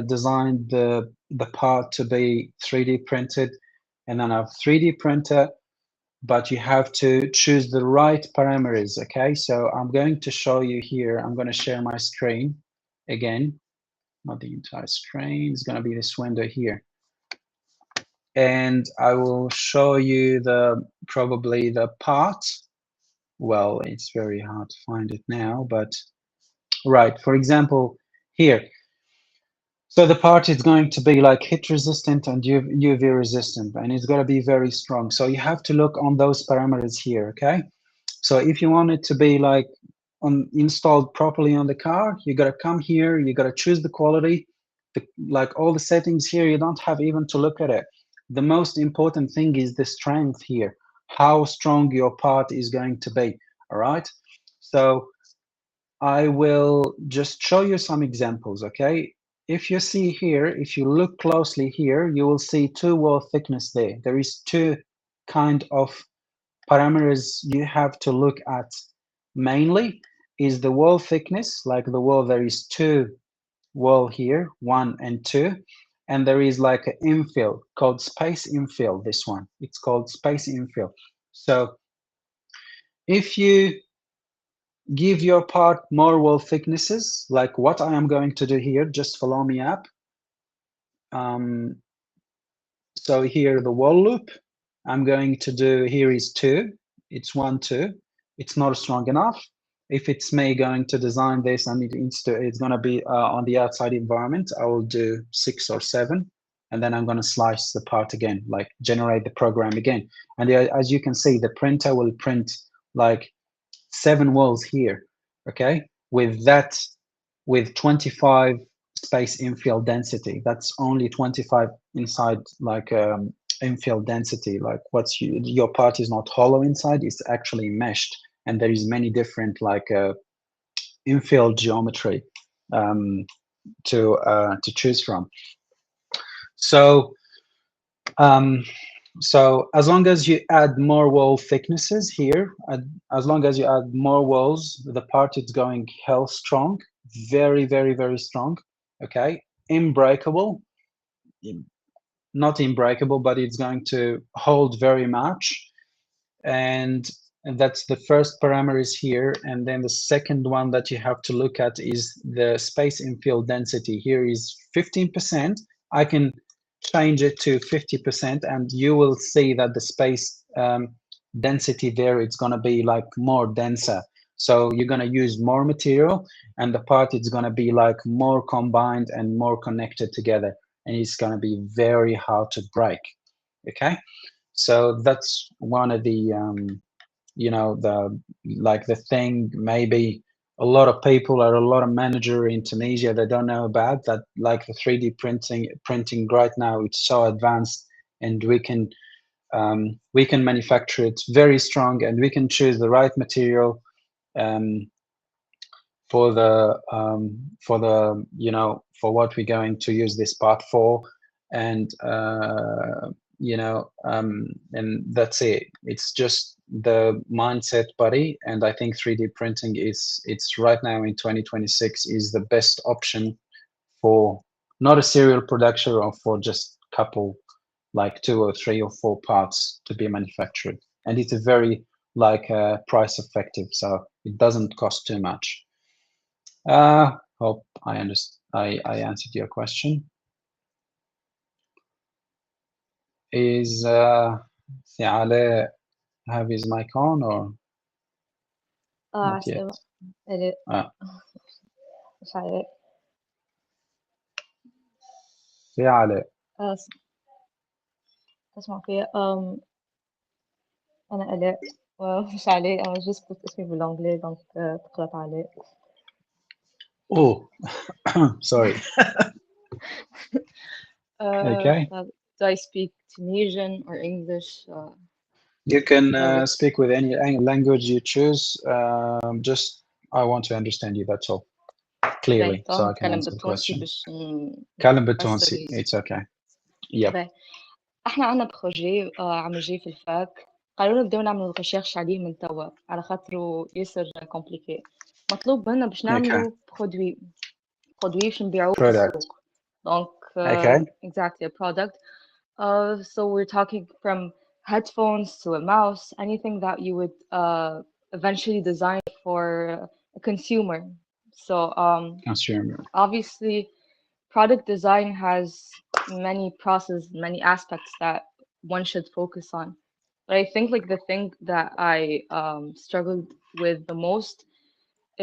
designed the part to be 3D printed, and then I've 3D printer, but you have to choose the right parameters. Okay, so I'm going to show you here. I'm going to share my screen again, not the entire screen. It's going to be this window here, and I will show you probably the part. Well, it's very hard to find it now, but right, for example, here. So the part is going to be like heat resistant and UV resistant, and it's going to be very strong. So you have to look on those parameters here, okay? So if you want it to be like installed properly on the car, you got to come here, you got to choose the quality, like all the settings here, you don't have even to look at it. The most important thing is the strength here, how strong your part is going to be. All right. So I will just show you some examples. Okay. If you see here, if you look closely here, you will see two wall thickness there. There is two kind of parameters you have to look at. Mainly is the wall thickness, like the wall, there is two wall here, 1 and 2, and there is like an infill called space infill. This one, it's called space infill. So if you give your part more wall thicknesses, like what I am going to do here, just follow me up. So here the wall loop I'm going to do here is 2. It's 1 2. It's not strong enough. If it's me going to design this and it's going to be on the outside environment, I will do 6 or 7, and then I'm going to slice the part again, like generate the program again. And as you can see, the printer will print like 7 walls here, okay, with 25 space infill density. That's only 25 inside, like infill density, like your part is not hollow inside, it's actually meshed, and there is many different like infill geometry to choose from. So so as long as you add more wall thicknesses here, as long as you add more walls, the part is going hell strong, very, very, very strong. Okay, unbreakable, not unbreakable, but it's going to hold very much. And that's the first parameters here. And then the second one that you have to look at is the space infill density. Here is 15%. I can change it to 50%, and you will see that the space density there, it's going to be like more denser. So you're going to use more material, and the part is going to be like more combined and more connected together, and it's going to be very hard to break. Okay, so that's one of the you know, the thing maybe a lot of people or a lot of manager in Tunisia, they don't know about that, like the 3D printing right now, it's so advanced, and we can manufacture it very strong, and we can choose the right material for the you know, for what we're going to use this part for. And you know, and that's it. It's just the mindset, buddy. And I think 3D printing it's right now in 2026 is the best option for not a serial production, or for just couple, like 2 or 3 or 4 parts to be manufactured. And it's a very like price effective, so it doesn't cost too much. Hope I understand. I answered your question. Is Siale have his mic on, or not yet? Edit. Siale, اسمع فيا أنا آلاء ومش علاء. أنا just put اسمي بالانجلي دونك تقلط عليه. oh sorry. Okay, Do I speak Tunisian or English? you can speak with any language you choose. Just I want to understand you, that's all, clearly, so I can answer the question. كلم بالتونسي. It's okay. Yep. احنا عنا بروجي عم يجي في الفاك، قالوا نبداو نعملوا ريشيرش عليه من توا على خاطرو ياسر كومبليكي. مطلوب منا باش نعملوا برودوي باش نبيعوه في السوق. دونك exactly a product. So we're talking from headphones to a mouse, anything that you would eventually design for a consumer. So consumer, obviously product design has many processes, many aspects that one should focus on. But I think like the thing that I struggled with the most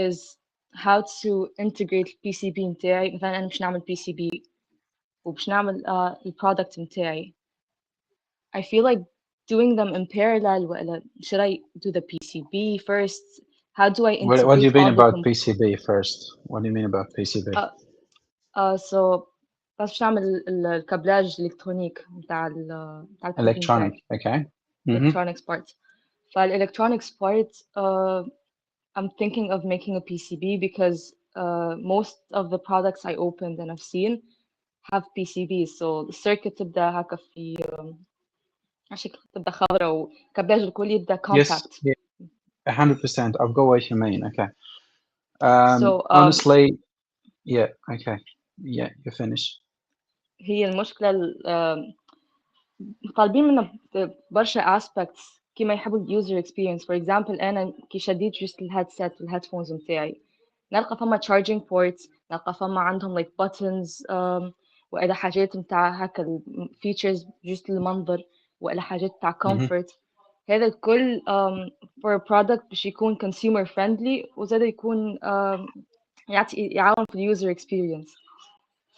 is how to integrate PCB نتاعي. مثلا أنا باش نعمل PCB وباش نعمل البرودكت نتاعي. I feel like doing them in parallel. Should I do the PCB first? How do I integrate? What do you mean about PCB first? What do you mean about PCB? So بس باش نعمل الكابلاج الإلكترونيك بتاع الكودينج electronic. تاعي. Okay. Mhm. Electronics parts. فالelectronics parts, I'm thinking of making a PCB because most of the products I opened and I've seen have PCBs. So the circuit تبدأ هكا في شكل تبدأ خضراء وكابلاج الكل يبدأ Yes. compact. Yeah. 100%. I've got what you mean. Okay. So honestly, yeah. Okay. Yeah. You finish. هي المشكلة طالبين منا برشا aspects كيما يحبوا اليوزر experience. For example أنا كي شديت جست الهيدسيت والهيدفونز متاعي نلقى فما charging ports، نلقى فما عندهم like buttons وإلى حاجات متاع هكا features جست المنظر وإلى حاجات متاع comfort. هذا الكل for a product باش يكون consumer friendly وزاد يكون يعاون في اليوزر experience.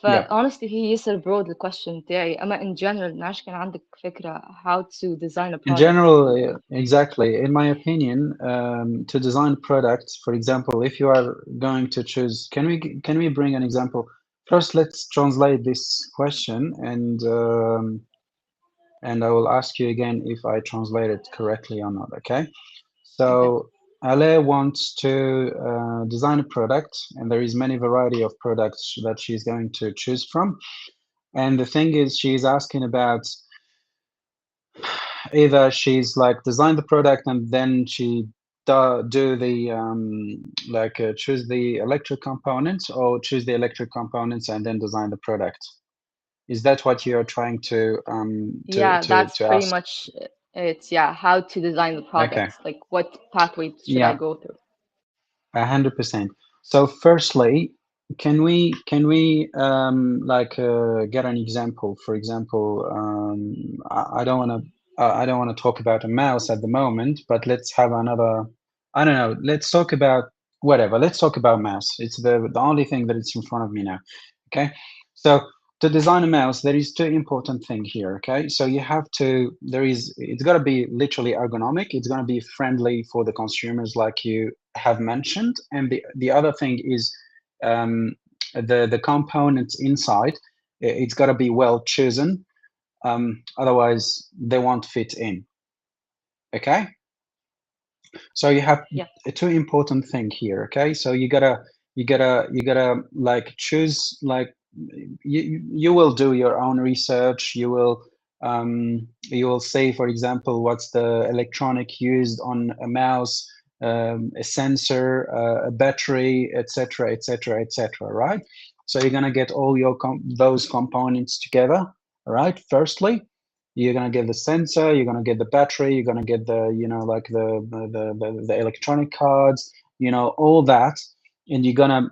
Yeah. honestly هي ياسر broad الquestion تاعي، أما in general نعرفش كان عندك فكرة how to design a product. In general, exactly. In my opinion, to design products, for example, if you are going to choose, can we bring an example? First, let's translate this question, and I will ask you again if I translate it correctly or not. Okay. So Ale wants to design a product, and there is many variety of products that she's going to choose from. And the thing is, she's asking about either she's like design the product and then she do the choose the electric components, or choose the electric components and then design the product. Is that what you're trying to yeah, that's to pretty ask? much it. Yeah, how to design the product. Okay. Like what pathway should Yeah. I go through? 100%. So firstly, can we get an example? For example, I don't want to talk about a mouse at the moment, but let's have another. I don't know. Let's talk about whatever. Let's talk about mouse. It's the only thing that is in front of me now. Okay. So to design a mouse, there is two important things here. Okay. So you have to. It's got to be literally ergonomic. It's going to be friendly for the consumers, like you have mentioned, and the other thing is the components inside. It's got to be well chosen, otherwise they won't fit in. Okay, so you have two important thing here. Okay, so you gotta like choose, like you will do your own research. You will say, for example, what's the electronic used on a mouse, a sensor, a battery, etc., etc., etc. Right? So you're gonna get all your those components together. Right? Firstly, you're gonna get the sensor, you're gonna get the battery, you're gonna get the like the electronic cards, all that, and you're gonna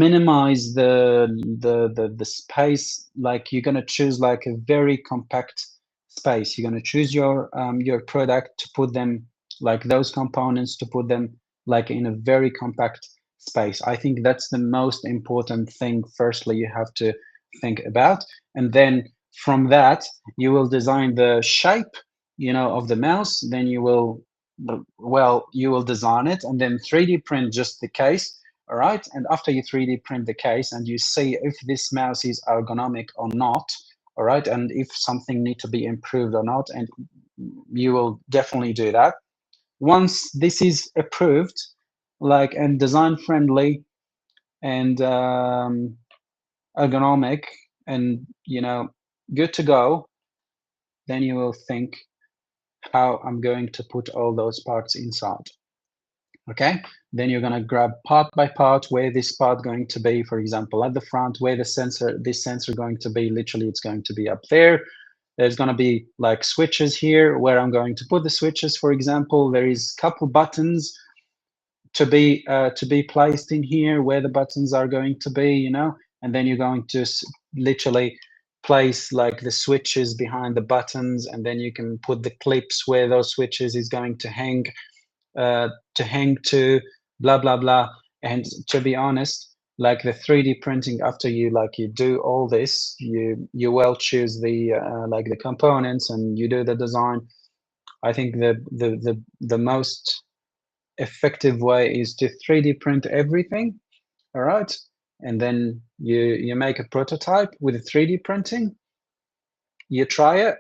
minimize the space. Like you're gonna choose like a very compact space. You're gonna choose your product to put them, like those components, to put them like in a very compact space. I think that's the most important thing. Firstly, you have to think about, and then from that you will design the shape of the mouse. Then you will design it and then 3D print just the case. All right, and after you 3D print the case and you see if this mouse is ergonomic or not, all right, and if something need to be improved or not, and you will definitely do that. Once this is approved, like, and design friendly and ergonomic and good to go, then you will think how I'm going to put all those parts inside. Okay, then you're going to grab part by part where this part going to be. For example, at the front, where this sensor going to be, literally it's going to be up there. There's going to be like switches here where I'm going to put the switches. For example, there is a couple buttons to be placed in here where the buttons are going to be, and then you're going to literally place like the switches behind the buttons, and then you can put the clips where those switches is going to hang to, blah blah blah. And to be honest, like the 3D printing, after you do all this, you well choose the like the components and you do the design. I think the most effective way is to 3D print everything. All right, and then you make a prototype with 3D printing. You try it,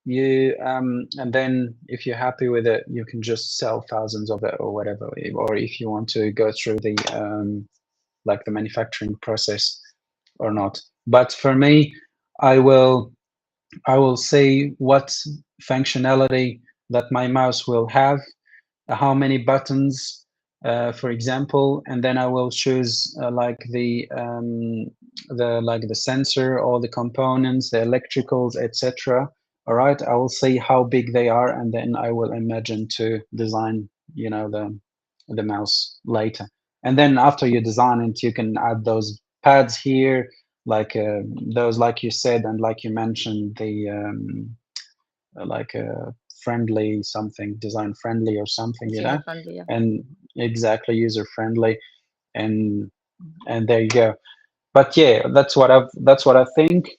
and then if you're happy with it, you can just sell thousands of it or whatever. Or if you want to go through the like the manufacturing process or not. But for me, I will say what functionality that my mouse will have, how many buttons, for example, and then I will choose like the sensor, all the components, the electricals, etc. All right, I will see how big they are, and then I will imagine to design, you know, the mouse later. And then after you design it, you can add those pads here, like those, like you said, and like you mentioned, the like a friendly something, design friendly or something, you know, Consumer friendly, yeah. and exactly user friendly, and there you go. But yeah, that's what I think.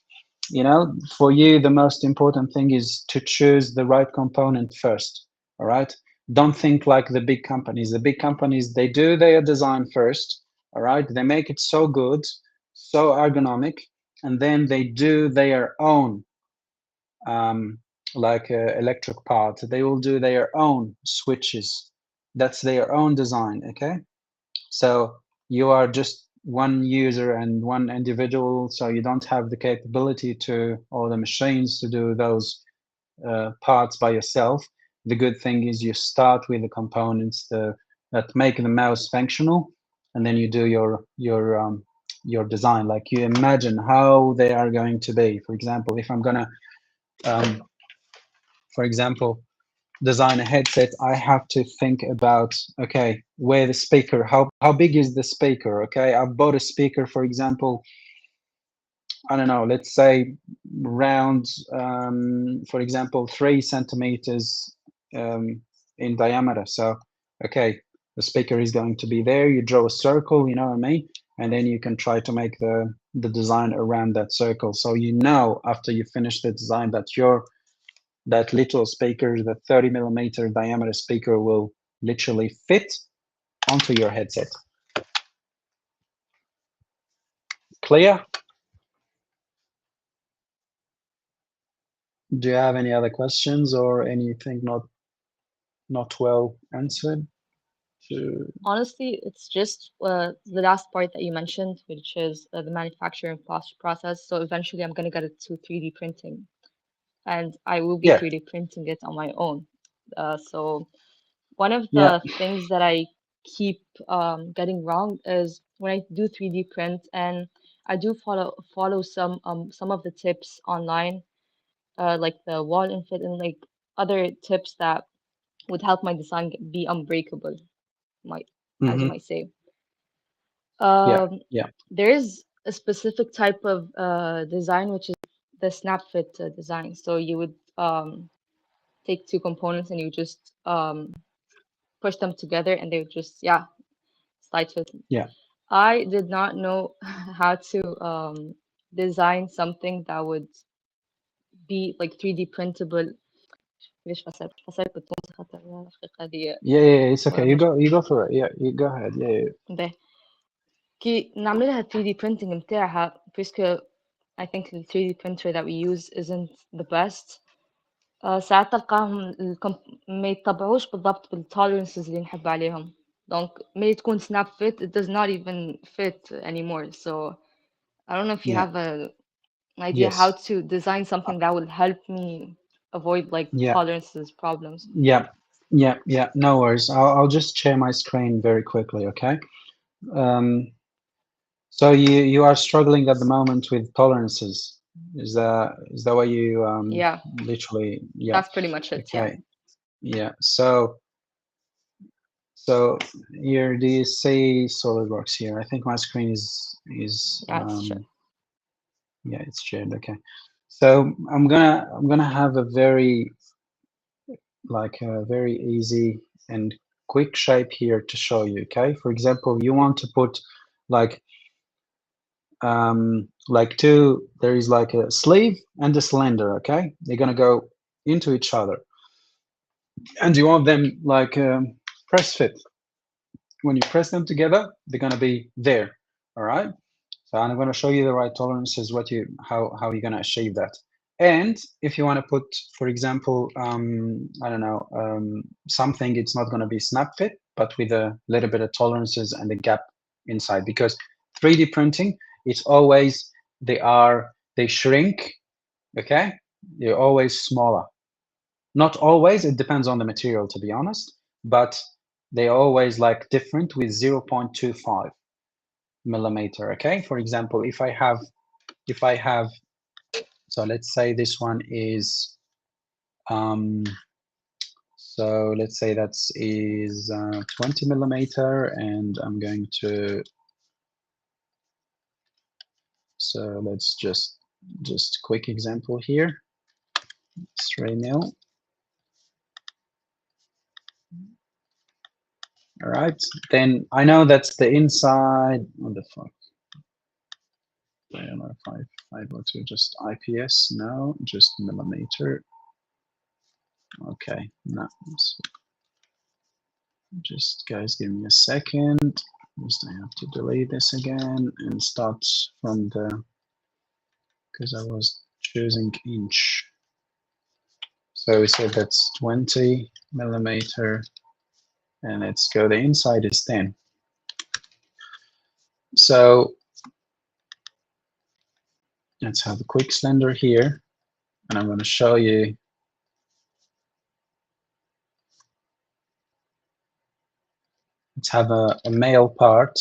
You know, for you, the most important thing is to choose the right component first. All right. Don't think like the big companies. The big companies, they do their design first. All right. They make it so good, so ergonomic, and then they do their own like electric part. They will do their own switches. That's their own design. Okay. So you are just one user and one individual, so you don't have the capability to, or the machines to do those parts by yourself. The good thing is you start with the components that make the mouse functional, and then you do your design. Like you imagine how they are going to be. For example, if I'm gonna, um, for example, design a headset, I have to think about, okay, where the speaker, how big is the speaker? Okay, I've bought a speaker, for example, I don't know, let's say round, for example, 3 centimeters in diameter. So, okay, the speaker is going to be there. You draw a circle, you know what I mean? And then you can try to make the design around that circle. So you know after you finish the design that that little speaker, the 30 millimeter diameter speaker, will literally fit onto your headset. Clear? Do you have any other questions or anything not well answered? Honestly, it's just the last part that you mentioned, which is the manufacturing process. So eventually, I'm gonna get it to 3D printing, and I will be Yeah. 3D printing it on my own. So one of Yeah. the things that I keep getting wrong is when I do 3D print, and I do follow some of the tips online, like the wall infit and like other tips that would help my design be unbreakable, might as you Mm-hmm. might say. Yeah. Yeah. There is a specific type of design which is the snap fit design. So you would take two components and you just push them together and they would just, yeah, slide fit. Yeah. I did not know how to design something that would be like 3D printable. ليش فصلت بتونس خاطر الحقيقة دي Yeah. It's okay. You مش go for it. Yeah. You go ahead. Yeah. به كي نعمل لها 3D printing متاعها puisque I think the 3D printer that we use isn't the best. ساعات تلقاهم ما يطبعوش بالضبط بالtolerances اللي نحب عليهم. Donc ما تكون snap fit, it does not even fit anymore. So I don't know if you Yeah. have an idea how Yes. to design something that will help me avoid like Yeah. tolerances problems. Yeah. Yeah. Yeah. No worries. I'll just share my screen very quickly. Okay. So you are struggling at the moment with tolerances. Is that what you Yeah, literally? Yeah. that's pretty much it. Yeah. Okay. Yeah. So here, do you see SolidWorks here? I think my screen is Yeah, it's sure. yeah, it's shared. Okay. So I'm gonna have a very very easy and quick shape here to show you. Okay. For example, you want to put like two. There is like a sleeve and a cylinder. Okay. They're gonna go into each other, and you want them like press fit. When you press them together, they're gonna be there. All right. So I'm going to show you the right tolerances, how you're going to achieve that. And if you want to put, for example, I don't know, something, it's not going to be snap fit, but with a little bit of tolerances and a gap inside, because 3D printing, it's always, they shrink, okay? They're always smaller. Not always, it depends on the material, to be honest, but they're always like different with 0.25 millimeter, okay? For example, if I have, so let's say this one is, so let's say that is 20 millimeter, and I'm going to, so let's just quick example here, 3 mil. All right, then I know that's the inside. What the fuck? 502, just IPS, no, just millimeter. Okay, no, just guys, give me a second. Just I have to delete this again and start from the, because I was choosing inch. So we said that's 20 millimeter, and let's go, the inside is 10. So let's have a quick slender here, and I'm going to show you. Let's have a male part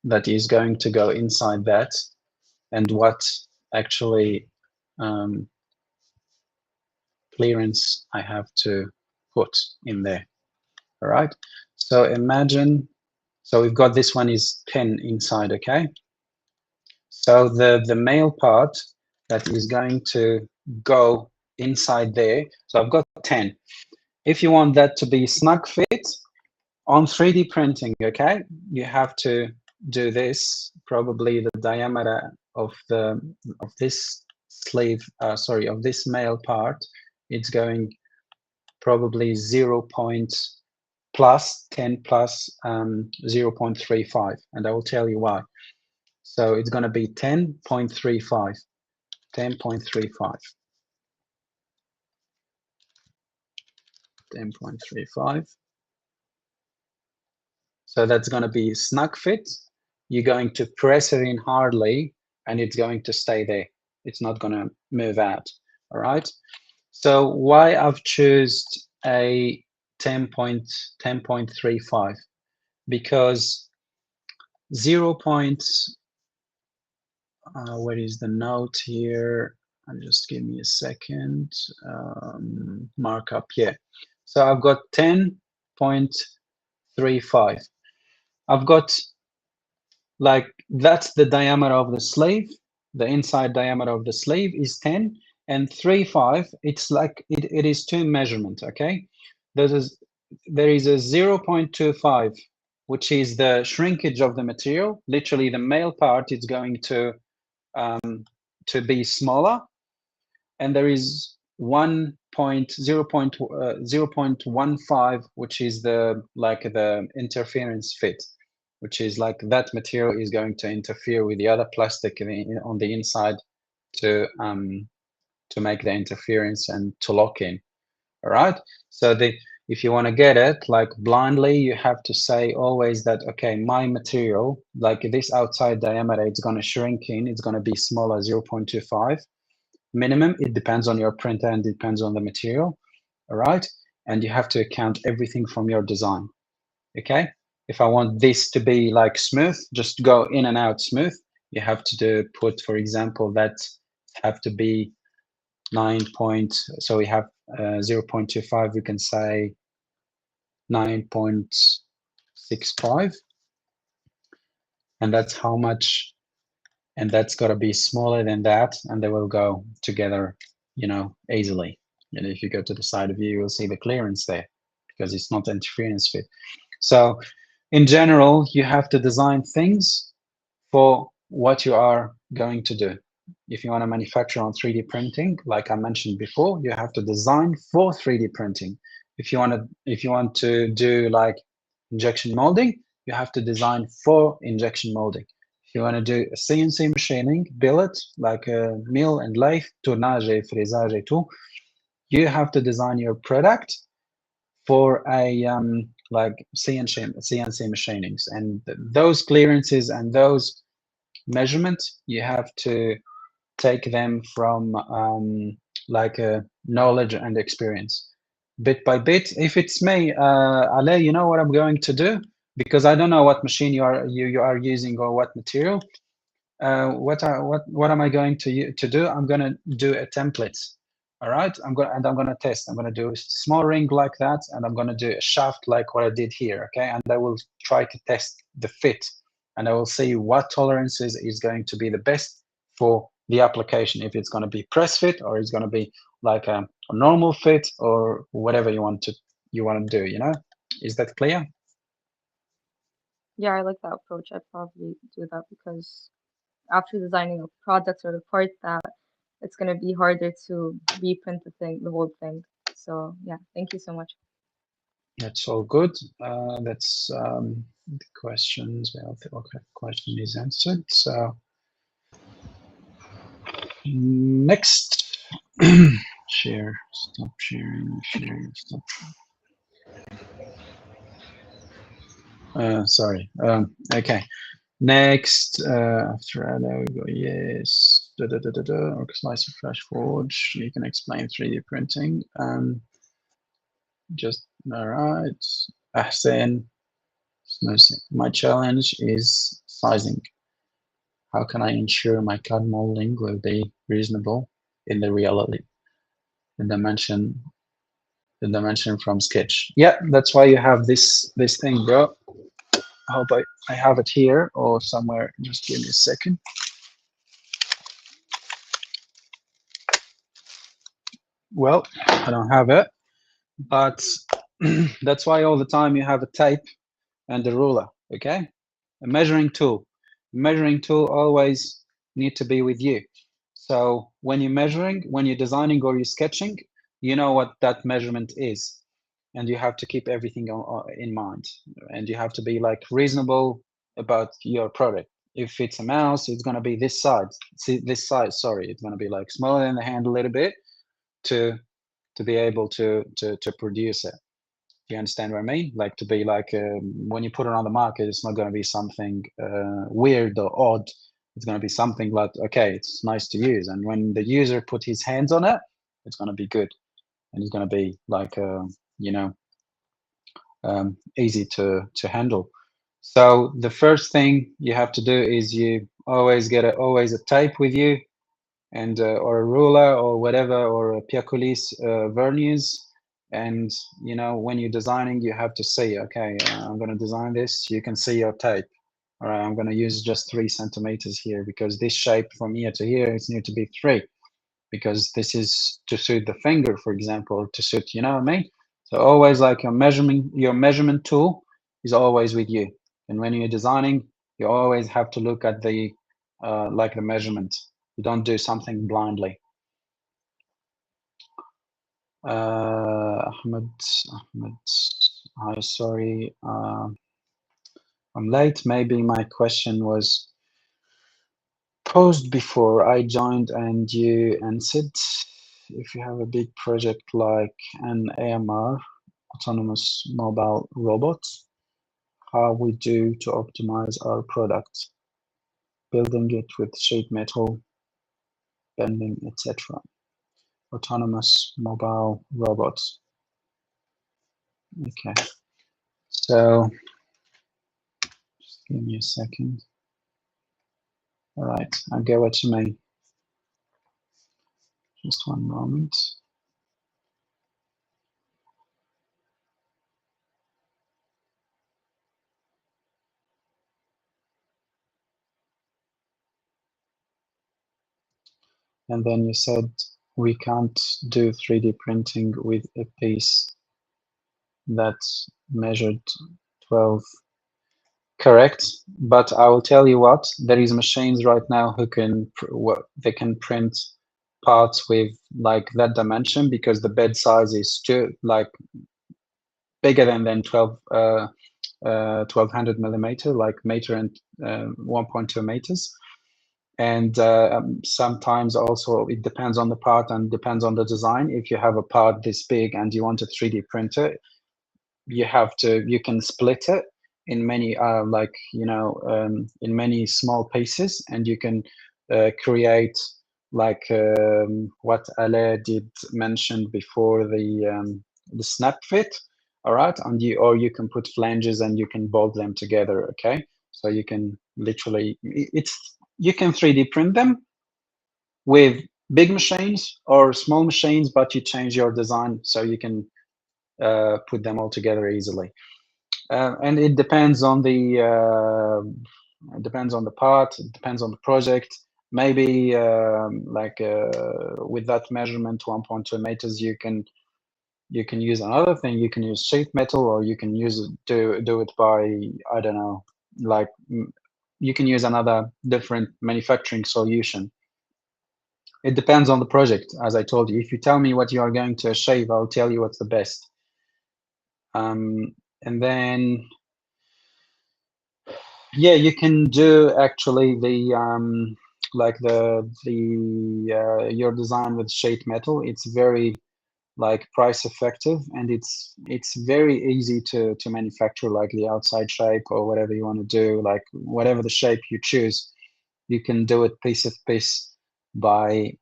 that is going to go inside that, and what actually clearance I have to put in there. All right, so imagine, so we've got this one is 10 inside, okay? So the male part that is going to go inside there, so I've got 10. If you want that to be snug fit on 3D printing, okay, you have to do this. Probably the diameter of this sleeve, sorry, of this male part, it's going probably 0. plus 10 plus 0.35, and I will tell you why. So it's going to be 10.35, 10.35, 10.35. So that's going to be snug fit. You're going to press it in hardly, and it's going to stay there. It's not going to move out. All right. So why I've chosen a 10.35? Because 0. Where is the note here? Just give me a second. Markup, yeah. So I've got 10.35. I've got, like, that's the diameter of the sleeve. The inside diameter of the sleeve is 10, and 3.5, it's like, it is two measurement, okay? There is a 0.25, which is the shrinkage of the material. Literally, the male part is going to be smaller, and there is 0.15, which is the interference fit, which is like that material is going to interfere with the other plastic on the inside to make the interference and to lock in. All right, so if you want to get it like blindly, you have to say always that, okay, my material, like this outside diameter, it's going to shrink in, it's going to be smaller, 0.25 minimum. It depends on your printer and depends on the material. All right, and you have to account everything from your design. Okay, if I want this to be like smooth, just go in and out smooth, you have to put, for example, that have to be 9 point, so we have 0.25, we can say 9.65, and that's how much, and that's got to be smaller than that, and they will go together, you know, easily. And if you go to the side view, you will see the clearance there, because it's not interference fit. So in general, you have to design things for what you are going to do. If you want to manufacture on 3D printing, like I mentioned before, you have to design for 3D printing. If you want to do like injection molding, you have to design for injection molding. you want to do CNC machining, billet, like a mill and lathe, tournage, frisage, et tout, you have to design your product for a like CNC machinings, and those clearances and those measurements, you have to take them from like a knowledge and experience, bit by bit. If it's me, Ale, you know what I'm going to do, because I don't know what machine you are using or what material. What am I going to do? I'm going to do a template. All right, I'm going to test. I'm going to do a small ring like that, and I'm going to do a shaft like what I did here. Okay, and I will try to test the fit, and I will see what tolerances is going to be the best for the application. If it's going to be press fit, or it's going to be like a normal fit, or whatever you want to do. You know, is that clear? Yeah, I like that approach. I'd probably do that because after designing a product or the part that it's gonna be harder to reprint the whole thing. So yeah, thank you so much. That's all good. That's the questions. Well, the question is answered. So next, share, stop sharing, share, stop. Sorry. Okay. Next, after Ada, we go yes. Or slice of flash forge. You can explain 3D printing. Just all right. Ahsen. My challenge is sizing. How can I ensure my CAD modeling will be reasonable in the reality? The dimension from sketch. Yeah, that's why you have this thing, bro. I hope I have it here or somewhere. Just give me a second. Well, I don't have it, but that's why all the time you have a tape and a ruler, okay? A measuring tool. Measuring tool always need to be with you. So when you're measuring, when you're designing or you're sketching, you know what that measurement is. And you have to keep everything in mind. And you have to be like reasonable about your product. If it's a mouse, it's going to be this size. See, this size, sorry. It's going to be like smaller than the hand a little bit to be able to produce it. Do you understand what I mean? Like to be like when you put it on the market, it's not going to be something weird or odd. It's going to be something like, okay, it's nice to use. And when the user put his hands on it, it's going to be good. And it's going to be like, you know, easy to handle. So the first thing you have to do is you always get always a tape with you, and or a ruler or whatever, or a Piacolis verniers. And you know, when you're designing, you have to say, okay, I'm going to design this. You can see your tape. All right, I'm going to use just 3 centimeters here because this shape from here to here is need to be 3, because this is to suit the finger, for example, to suit, you know what I mean? So always like your measurement tool is always with you. And when you're designing, you always have to look at the like the measurement. You don't do something blindly. Ahmed, hi, sorry, I'm late. Maybe my question was posed before I joined and you answered. If you have a big project like an AMR, autonomous mobile robot, how we do to optimize our product, building it with sheet metal, bending, etc. Autonomous mobile robots. Okay, so just give me a second. All right, I'll get what you mean. Just one moment. And then you said we can't do 3D printing with a piece that's measured 12. Correct, but I will tell you what, there is machines right now who can they can print parts with like that dimension, because the bed size is too like bigger than 12 1200 millimeter, like meter and 1.2 meters. And sometimes also it depends on the part and depends on the design. If you have a part this big and you want a 3D printer, you can split it in many in many small pieces, and you can create like what Ale did mention before, the snap fit. All right, and you can put flanges and you can bolt them together. Okay, so you can literally you can 3D print them with big machines or small machines, but you change your design so you can put them all together easily. And it depends on the part, it depends on the project. Maybe with that measurement 1.2 meters, you can use another thing. You can use sheet metal, or you can use do it by, I don't know, like you can use another different manufacturing solution. It depends on the project, as I told you. If you tell me what you are going to shave, I'll tell you what's the best. And then, yeah, you can do actually the your design with sheet metal. It's very like price effective, and it's very easy to manufacture, like the outside shape or whatever you want to do, like whatever the shape you choose, you can do it piece of piece by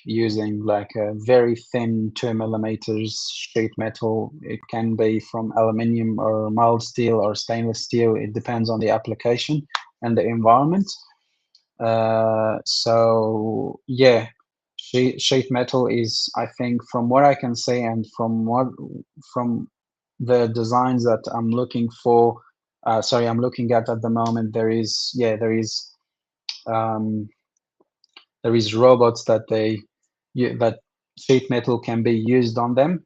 using like a very thin 2 millimeters sheet metal. It can be from aluminium or mild steel or stainless steel. It depends on the application and the environment. So yeah, sheet metal is, I think, from what I can say and from the designs that I'm looking for, I'm looking at the moment, there is robots that that sheet metal can be used on them,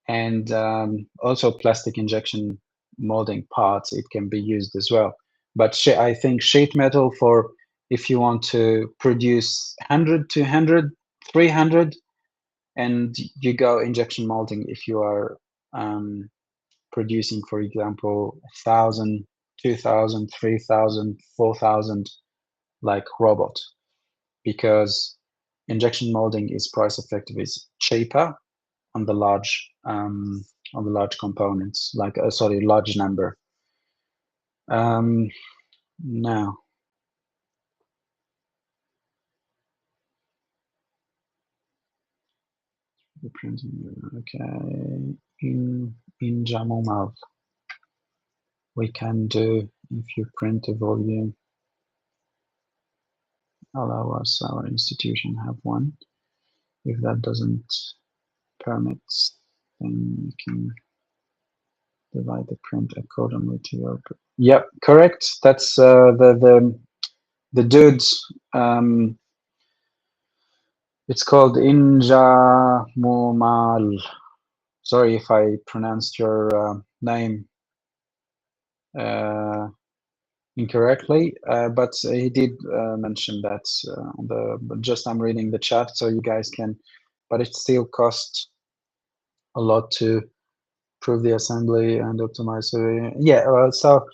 and also plastic injection molding parts, it can be used as well. But I think sheet metal, for if you want to produce 100, 200, 300, and you go injection molding if you are producing, for example, 1,000, 2,000, 3,000, 4,000, like robot, because injection molding is price effective, is cheaper on the large components, like sorry, large number. Now, the printing, okay, in Jamumal, we can do, if you print a volume, allow us, our institution have one. If that doesn't permit, then we can divide the print accordingly to your. Yep, correct. That's the dudes. It's called Injamumal. Sorry if I pronounced your name incorrectly, but he did mention that on the. Just I'm reading the chat, so you guys can. But it still costs a lot to prove the assembly and optimize. So yeah, so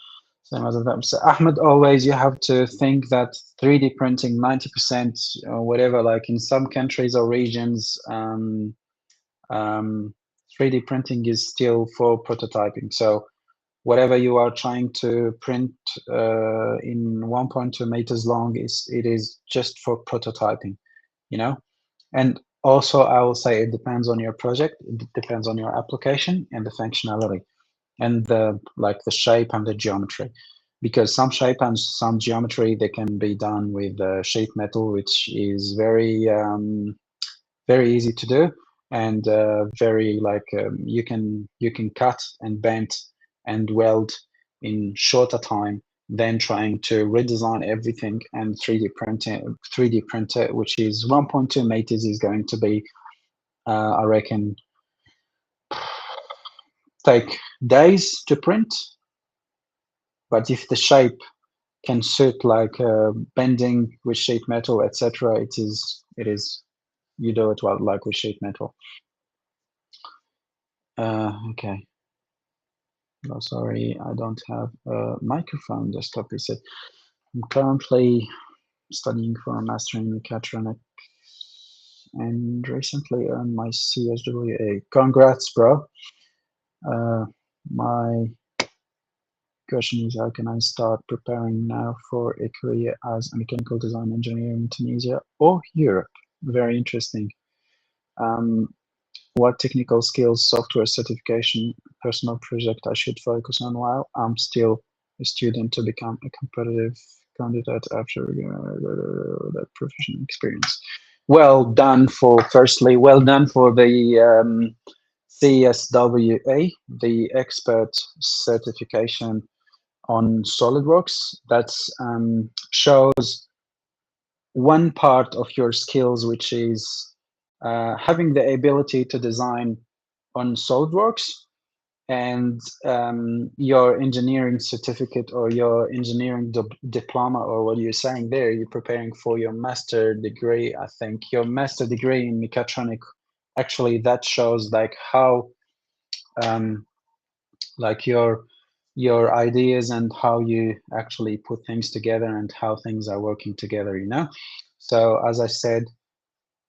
same as them. So Ahmed, always you have to think that 3D printing 90% or whatever, like in some countries or regions, 3D printing is still for prototyping. So whatever you are trying to print in 1.2 meters long, it is just for prototyping, you know. And also, I will say it depends on your project, it depends on your application and the functionality, and the shape and the geometry, because some shape and some geometry, they can be done with sheet metal, which is very easy to do, and very you can cut and bend and weld in shorter time than trying to redesign everything and 3D printer, which is 1.2 meters, is going to be I reckon take days to print. But if the shape can suit like bending with sheet metal, etc., it is you do it well, like with sheet metal. Okay. Oh, sorry, I don't have a microphone. Desktop is it. I'm currently studying for a master in mechatronics and recently earned my CSWA. Congrats, bro. My question is, how can I start preparing now for a career as a mechanical design engineer in Tunisia or Europe? Very interesting. What technical skills, software certification, personal project I should focus on while I'm still a student to become a competitive candidate after that professional experience. Well done for, firstly, well done for the CSWA, the expert certification on SolidWorks. That shows one part of your skills, which is having the ability to design on SolidWorks, and your engineering certificate or your engineering diploma, or what you're saying there, you're preparing for your master degree. I think your master degree in mechatronic, actually that shows like how like your ideas and how you actually put things together and how things are working together, you know. So as I said,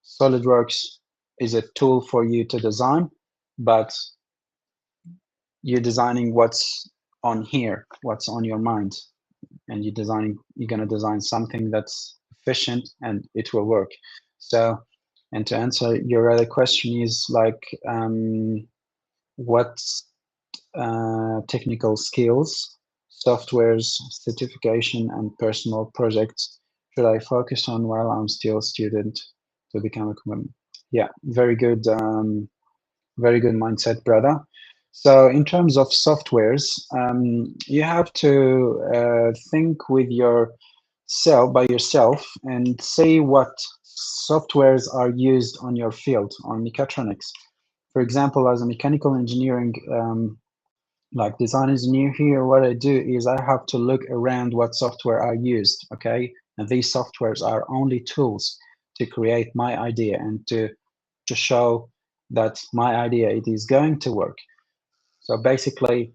SolidWorks is a tool for you to design, but you're designing what's on here, what's on your mind, and you're going to design something that's efficient and it will work. So, and to answer your other question is like, what technical skills, softwares, certification, and personal projects should I focus on while I'm still a student to become a commitment? Yeah, very good mindset, brother. So in terms of softwares, you have to think with yourself by yourself and see what softwares are used on your field on mechatronics. For example, as a mechanical engineering like design engineer here, what I do is I have to look around what software are used. Okay, and these softwares are only tools to create my idea and to show that my idea it is going to work. So basically,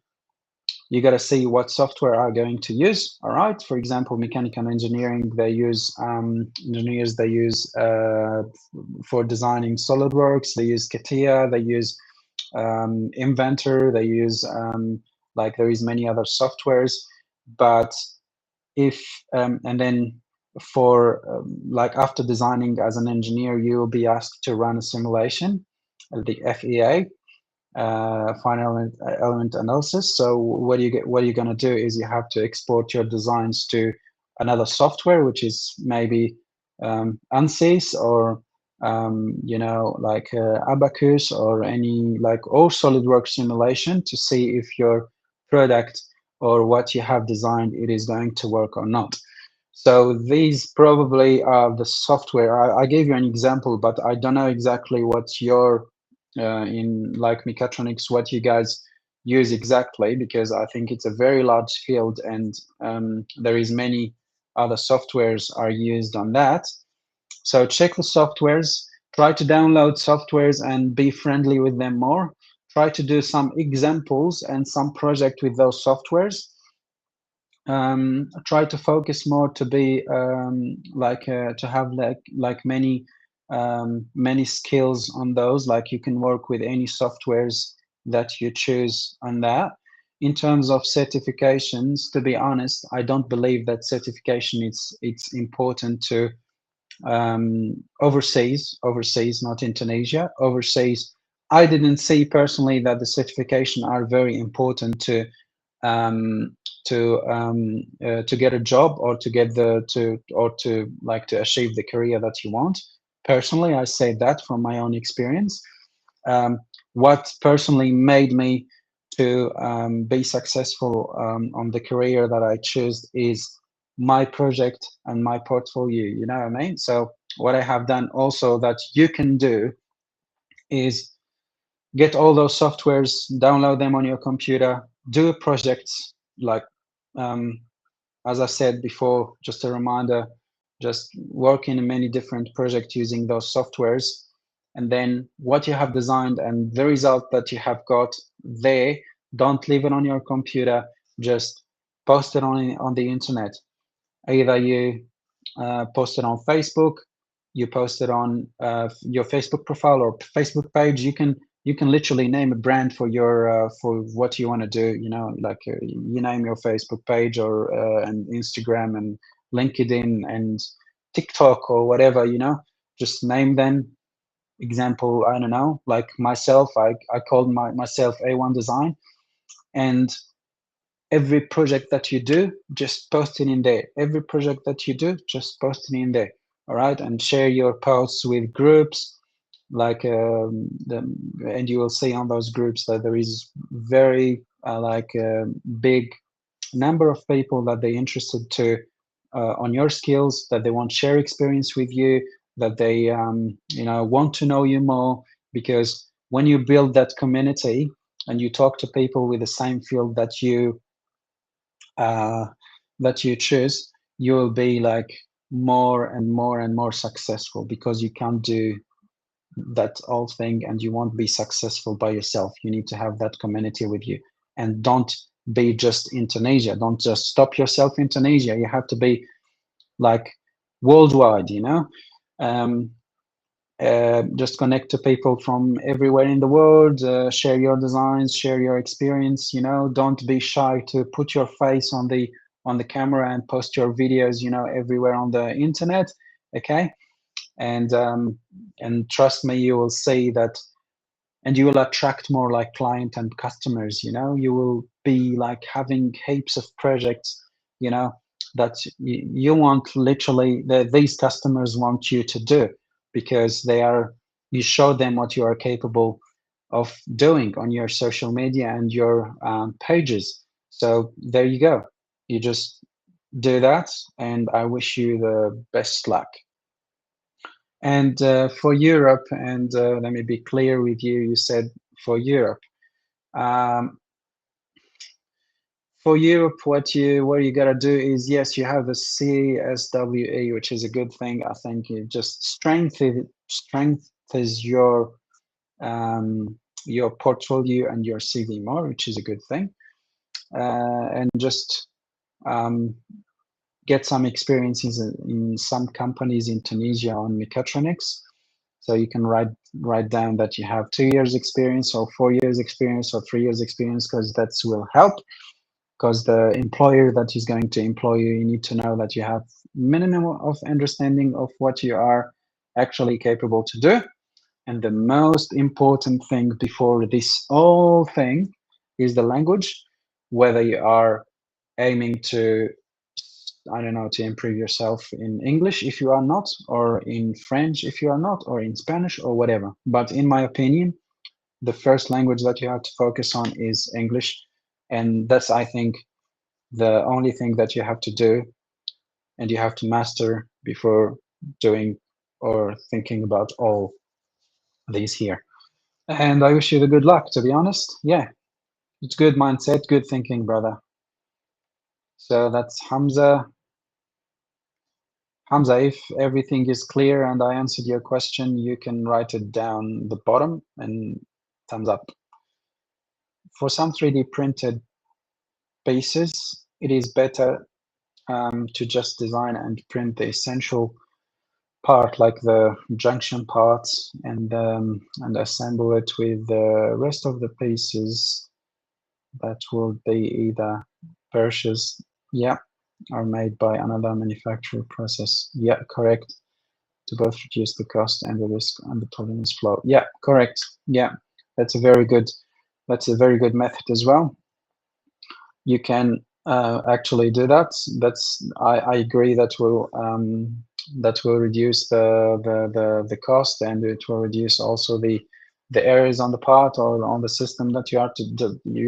you got to see what software are going to use. All right. For example, mechanical engineering, they use engineers. They use for designing SolidWorks. They use CATIA. They use Inventor. They use like there is many other softwares. But if and then for like after designing as an engineer, you will be asked to run a simulation, the FEA, final element analysis. So what you're going to do is you have to export your designs to another software, which is maybe ANSYS or you know, like Abacus or any like or SolidWorks simulation to see if your product or what you have designed it is going to work or not. So these probably are the software. I gave you an example, but I don't know exactly what your in like mechatronics, what you guys use exactly, because I think it's a very large field and there is many other softwares are used on that. So check the softwares, try to download softwares and be friendly with them more. Try to do some examples and some project with those softwares. Try to focus more to be like to have like many skills on those, like you can work with any softwares that you choose on that. In terms of certifications, to be honest, I don't believe that certification it's important to overseas, not in Tunisia, overseas. I didn't see personally that the certification are very important um, to get a job or to get to like to achieve the career that you want. Personally, I say that from my own experience. What personally made me to be successful on the career that I chose is my project and my portfolio. You know what I mean? So what I have done also that you can do is get all those softwares, download them on your computer, do projects like, as I said before, just a reminder, just work in many different projects using those softwares. And then what you have designed and the result that you have got there, Don't leave it on your computer. Just post it on the internet. Either you post it on Facebook, you post it on your Facebook profile or Facebook page. You can literally name a brand for what you want to do. You know, like you name your Facebook page or and Instagram and LinkedIn and TikTok or whatever. You know, just name them. Example, I don't know, like myself, I called myself A1 Design, and every project that you do, just post it in there. Every project that you do, just post it in there. All right, and share your posts with groups, like and you will see on those groups that there is very big number of people that they're interested to on your skills, that they want to share experience with you, that they you know, want to know you more. Because when you build that community and you talk to people with the same field uh, that you choose, you will be like more and more and more successful, because you can't do that whole thing and you won't be successful by yourself. You need to have that community with you, and don't be just in Tunisia. Don't just stop yourself in Tunisia. You have to be like worldwide, you know. um, just connect to people from everywhere in the world, share your designs, share your experience, you know. Don't be shy to put your face on the camera and post your videos, you know, everywhere on the internet. Okay. And trust me, you will see that, and you will attract more like client and customers, you know. You will be like having heaps of projects, you know, that you want literally, these customers want you to do, because they are, you show them what you are capable of doing on your social media and your pages. So there you go. You just do that, and I wish you the best luck. And for Europe, and let me be clear with you, you said for Europe. Um, for Europe, what you gotta do is, yes, you have the CSWE, which is a good thing. I think it just strengthens your portfolio and your CV more, which is a good thing. And just um, get some experiences in some companies in Tunisia on mechatronics. So you can write down that you have 2 years experience or 4 years experience or 3 years experience, because that will help. Because the employer that is going to employ you, you need to know that you have minimum of understanding of what you are actually capable to do. And the most important thing before this whole thing is the language. Whether you are aiming to, I don't know, to improve yourself in English if you are not, or in French if you are not, or in Spanish or whatever. But in my opinion, the first language that you have to focus on is English. And that's, I think, the only thing that you have to do and you have to master before doing or thinking about all these here. And I wish you the good luck, to be honest. Yeah, it's good mindset, good thinking, brother. So that's Hamza. Hamza, if everything is clear and I answered your question, you can write it down the bottom and thumbs up. For some 3D printed pieces, it is better to just design and print the essential part, like the junction parts, and assemble it with the rest of the pieces that will be either purchased, yeah, or made by another manufacturer process. Yeah, correct. To both reduce the cost and the risk and the tolerance flow. Yeah, correct. Yeah, that's a very good method as well. You can actually do that. I agree, that will reduce the cost, and it will reduce also the errors on the part or on the system that you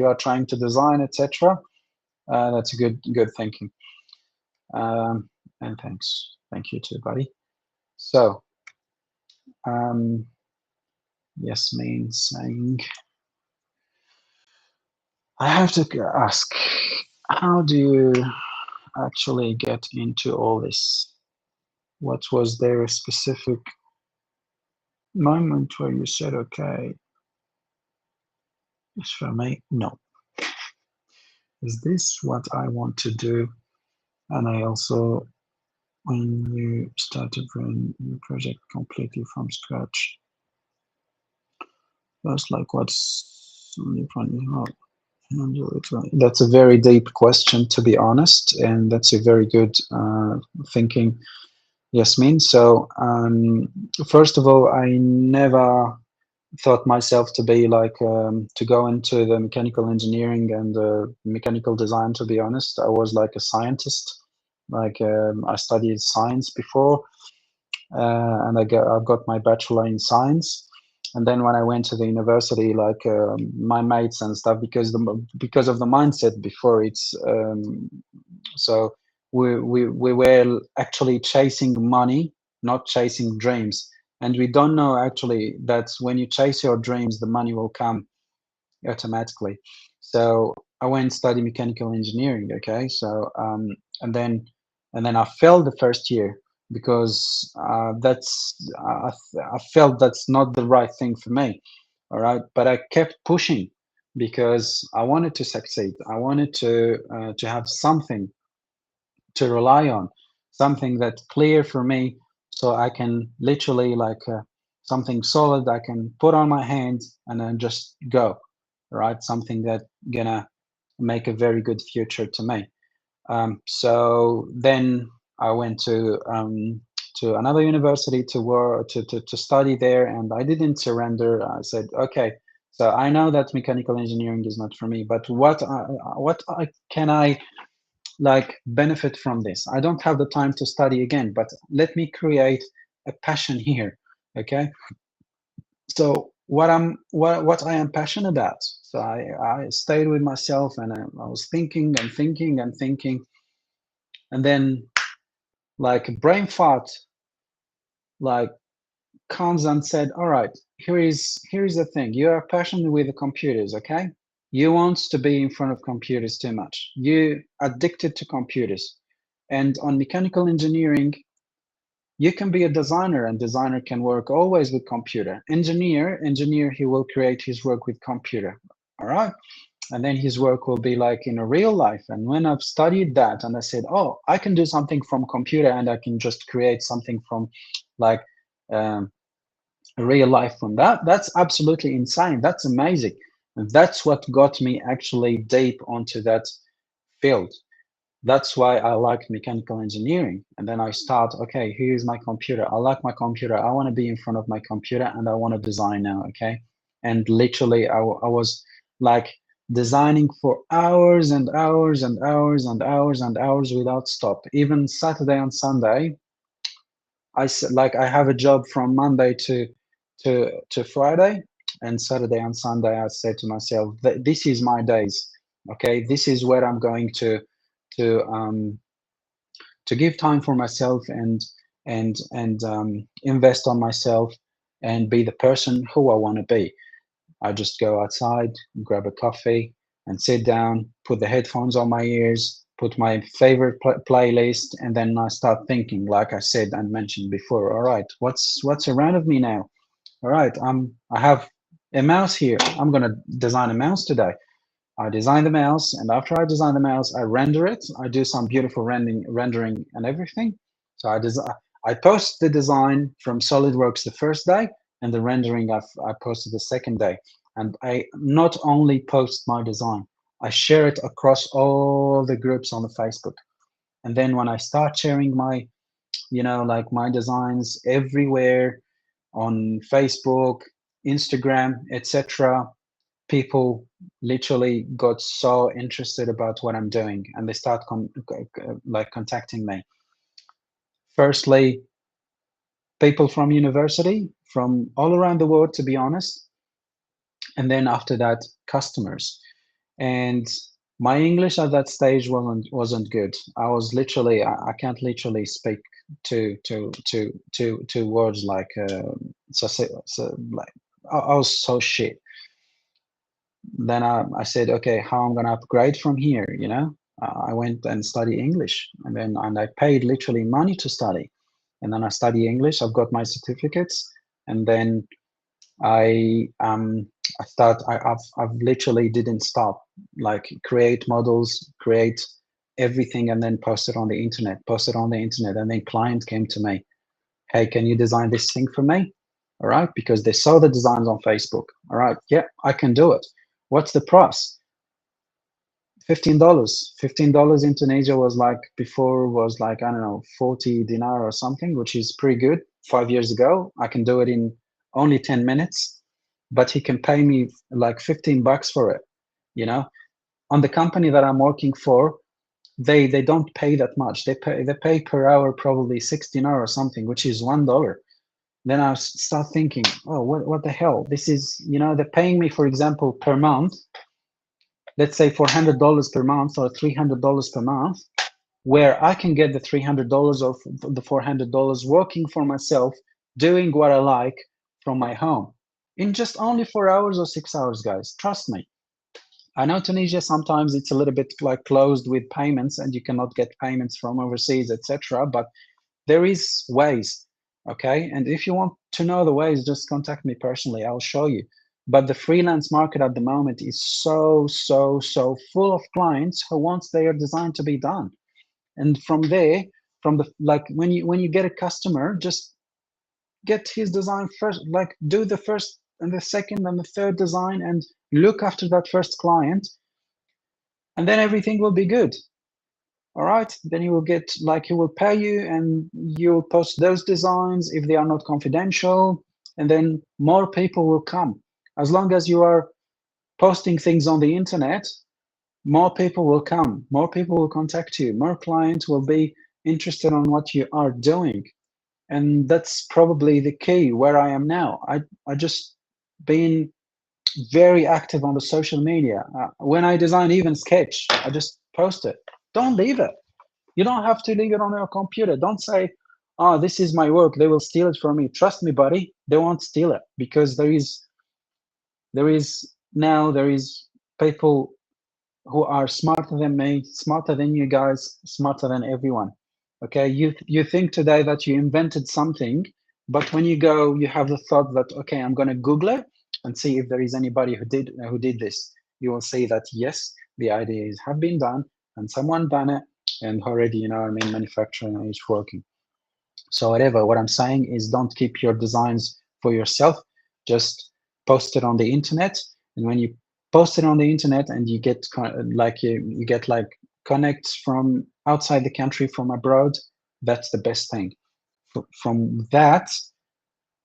are trying to design, etc. That's a good thinking. And thank you too, buddy. So Yasmin saying, I have to ask, how do you actually get into all this? What was there a specific moment where you said, okay, it's for me? No. is this what I want to do? And I also, when you started running your project completely from scratch, that's like what's only funny how handle it. That's a very deep question, to be honest, and that's a very good thinking, Yasmin. So first of all, I never thought myself to be like to go into the mechanical engineering and mechanical design. To be honest, I was like a scientist. Like I studied science before, and I've got my bachelor in science. And then when I went to the university, like my mates and stuff, because of the mindset before, it's so we were actually chasing money, not chasing dreams. And we don't know actually that when you chase your dreams, the money will come automatically. So I went and study mechanical engineering. Okay, so and then I failed the first year because I felt that's not the right thing for me. All right, but I kept pushing because I wanted to succeed. I wanted to have something to rely on, something that's clear for me, so I can literally like something solid I can put on my hands and then just go, right? Something that gonna make a very good future to me. So then I went to another university to work to study there, and I didn't surrender. I said, okay, so I know that mechanical engineering is not for me, but can I like benefit from this? I don't have the time to study again, but let me create a passion here. Okay, so what I am passionate about. So I stayed with myself, and I was thinking and thinking and thinking, and then like a brain fart like comes and said, all right, here is the thing. You are passionate with the computers. Okay, you want to be in front of computers too much. You addicted to computers. And on mechanical engineering, you can be a designer, and designer can work always with computer. Engineer, he will create his work with computer. All right. And then his work will be like in a real life. And when I've studied that and I said, oh, I can do something from computer and I can just create something from like um, real life from that, that's absolutely insane. That's amazing. And that's what got me actually deep onto that field. That's why I like mechanical engineering. And then I start, okay, here's my computer. I like my computer. I want to be in front of my computer and I want to design now. Okay. And literally, I was like designing for hours and hours and hours and hours and hours without stop. Even Saturday and Sunday, like I have a job from Monday to Friday, and Saturday and Sunday I said to myself, this is my days. Okay, this is where I'm going to um, to give time for myself and invest on myself and be the person who I want to be. I just go outside, grab a coffee, and sit down, put the headphones on my ears, put my favorite playlist, and then I start thinking, like I said and mentioned before. All right, what's around of me now? All right, I have a mouse here. I'm gonna design a mouse today. I design the mouse, and after I design the mouse, I render it. I do some beautiful rendering and everything. So I post the design from SolidWorks the first day, and the rendering I posted the second day. And I not only post my design, I share it across all the groups on the Facebook. And then when I start sharing my, like my designs everywhere on Facebook, Instagram, etc., people literally got so interested about what I'm doing, and they start like contacting me. Firstly, people from university, from all around the world, to be honest, and then after that, customers. And my English at that stage wasn't good. I was literally I can't literally speak to words like so like I was so shit. Then I said, okay, how I'm gonna upgrade from here? I went and studied English, and I paid literally money to study, and then I study English. I've got my certificates, and then I've literally didn't stop. like create models, create everything, and then post it on the internet, and then client came to me, hey, can you design this thing for me? All right, because they saw the designs on Facebook. All right, yeah, I can do it. What's the price? $15. $15 in Tunisia was like, before was like, I don't know, 40 dinar or something, which is pretty good. 5 years ago, I can do it in only 10 minutes, but he can pay me like $15 for it. You know, on the company that I'm working for, they don't pay that much. They pay per hour probably 6 dinar or something, which is $1. Then I start thinking, oh, what the hell? This is, you know, they're paying me, for example, per month, let's say $400 per month or $300 per month, where I can get the $300 or the $400 working for myself, doing what I like from my home in just only 4 hours or 6 hours, guys. Trust me. I know Tunisia, sometimes it's a little bit like closed with payments and you cannot get payments from overseas, etc. But there is ways, okay? And if you want to know the ways, just contact me personally. I'll show you. But the freelance market at the moment is so full of clients who wants their design to be done. And from there, from the, like, when you get a customer, just get his design first, like do the first and the second and the third design and look after that first client, and then everything will be good. All right, then you will get, like, he will pay you and you'll post those designs if they are not confidential, and then more people will come. As long as you are posting things on the internet, more people will come, more people will contact you, more clients will be interested on what you are doing. And that's probably the key where I am now. I just been very active on the social media. When I design even sketch, I just post it. Don't leave it. You don't have to leave it on your computer. Don't say, oh, this is my work, they will steal it from me. Trust me, buddy, they won't steal it, because there is people who are smarter than me, smarter than you guys, smarter than everyone. Okay, you think today that you invented something, but when you go, you have the thought that, okay, I'm going to Google it and see if there is anybody who did this. You will see that yes, the ideas have been done and someone done it, and already, you know, I mean, manufacturing is working. So whatever, what I'm saying is, don't keep your designs for yourself. Just post it on the internet, and when you post it on the internet and you get like you get like connects from outside the country, from abroad, that's the best thing. From that,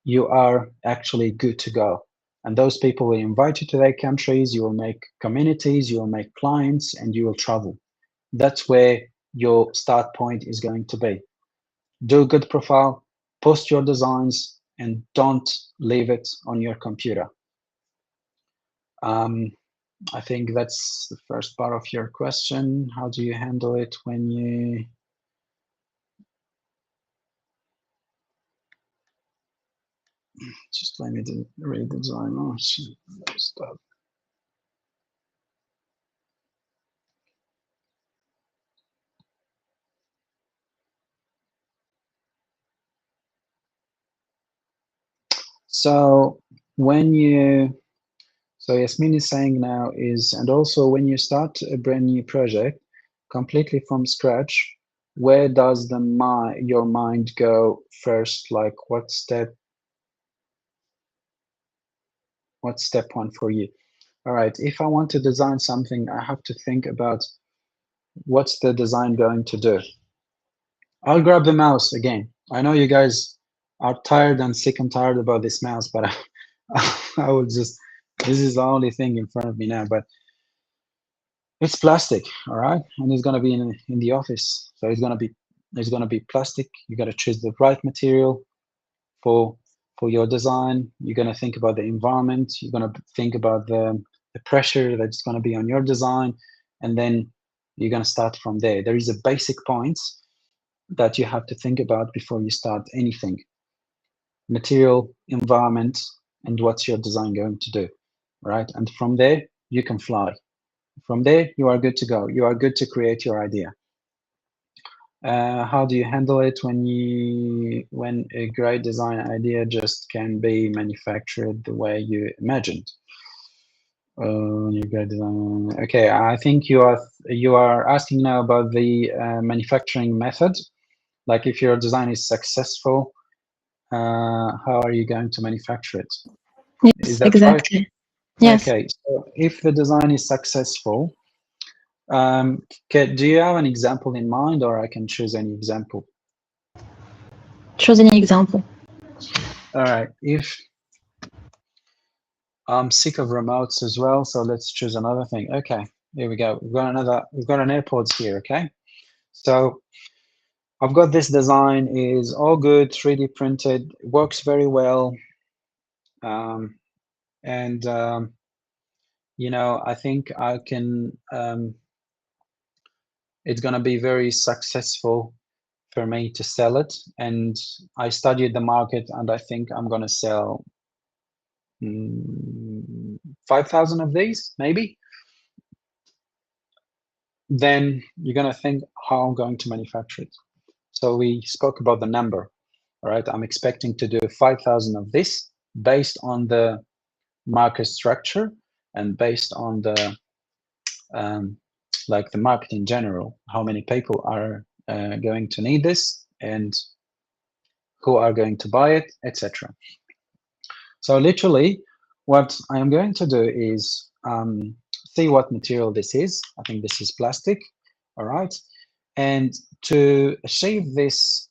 you are actually good to go, and those people will invite you to their countries. You will make communities, you will make clients, and you will travel. That's where your start point is going to be. Do a good profile, post your designs, and don't leave it on your computer. I think that's the first part of your question. How do you handle it when you... Just let me read the design. Stop. So Yasmin is saying now is, and also when you start a brand new project completely from scratch, where does your mind go first? Like what's step one for you? All right, if I want to design something, I have to think about what's the design going to do. I'll grab the mouse again. I know you guys are tired and sick and tired about this mouse, but I will just, this is the only thing in front of me now, but it's plastic, all right? And it's gonna be in the office. So it's gonna be plastic. You gotta choose the right material for your design. You're gonna think about the environment. You're gonna think about the pressure that's gonna be on your design, and then you're gonna start from there. There is a basic points that you have to think about before you start anything. Material, environment, and what's your design going to do, right? And from there, you can fly. From there, you are good to go. You are good to create your idea. How do you handle it when a great design idea just can be manufactured the way you imagined? You got okay, I think you are asking now about the manufacturing method. Like if your design is successful, how are you going to manufacture it? Yes, Is that right? exactly. Yes. Okay, so if the design is successful, do you have an example in mind, or I can choose any example? Choose any example. All right, if I'm sick of remotes as well, so let's choose another thing. Okay, here we go. We've got an AirPods here, okay? So I've got this design, is all good, 3D printed, works very well. And you know, I think I can, it's gonna be very successful for me to sell it. And I studied the market, and I think I'm gonna sell 5,000 of these, maybe. Then you're gonna think how I'm going to manufacture it. So we spoke about the number, all right? I'm expecting to do 5,000 of this based on the market structure and based on the like the market in general, how many people are going to need this and who are going to buy it, etc. So literally, what I am going to do is see what material this is. I think this is plastic, all right? And to achieve this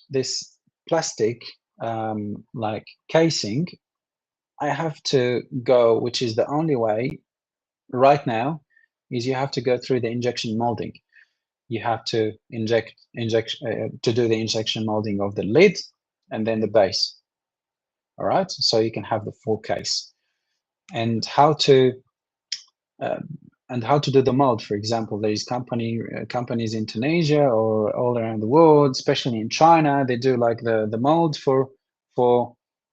this plastic like casing, I have to go, which is the only way right now, is you have to go through the injection molding. You have to to do the injection molding of the lid and then the base. All right, so you can have the full case. And how to do the mold. For example, there is companies in Tunisia or all around the world, especially in China. They do like the mold for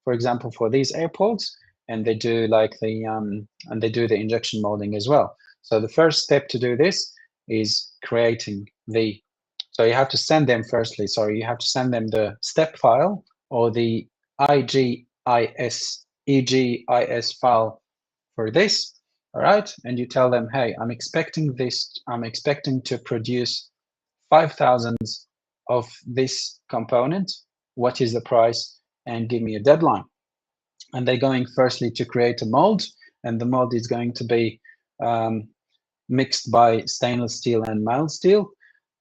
example, for these AirPods, and they do like and they do the injection molding as well. So the first step to do this is creating the. So you have to send them firstly. Sorry, you have to send them the step file or the EGIS file for this. All right, and you tell them, hey, I'm expecting to produce 5,000 of this component. What is the price? And give me a deadline. And they're going firstly to create a mold, and the mold is going to be mixed by stainless steel and mild steel.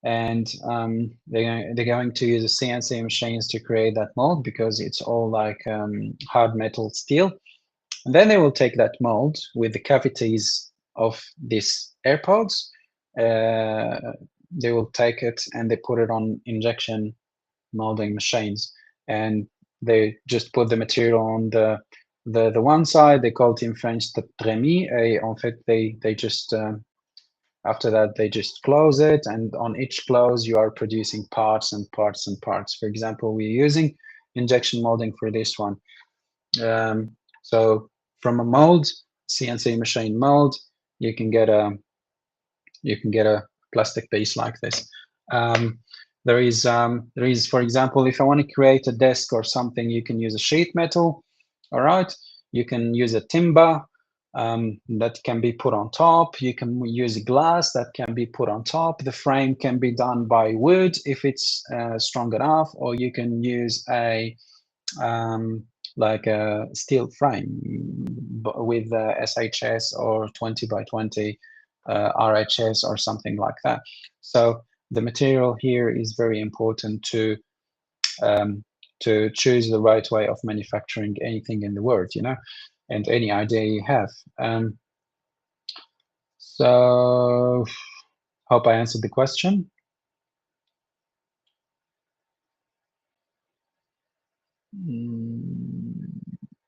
And they're going to use a CNC machines to create that mold because it's all like hard metal steel. And then they will take that mold with the cavities of these AirPods. They will take it and they put it on injection molding machines, and they just put the material on the one side. They call it in French the trémie. En fait, they just after that they just close it, and on each close you are producing parts and parts and parts. For example, we're using injection molding for this one. So from a mold, CNC machine mold, you can get a plastic piece like this. There is, for example, if I want to create a desk or something, you can use a sheet metal. All right, you can use a timber that can be put on top. You can use glass that can be put on top. The frame can be done by wood if it's strong enough, or you can use a like a steel frame with SHS or 20 by 20 RHS or something like that. So the material here is very important to choose the right way of manufacturing anything in the world, you know, and any idea you have. So hope I answered the question.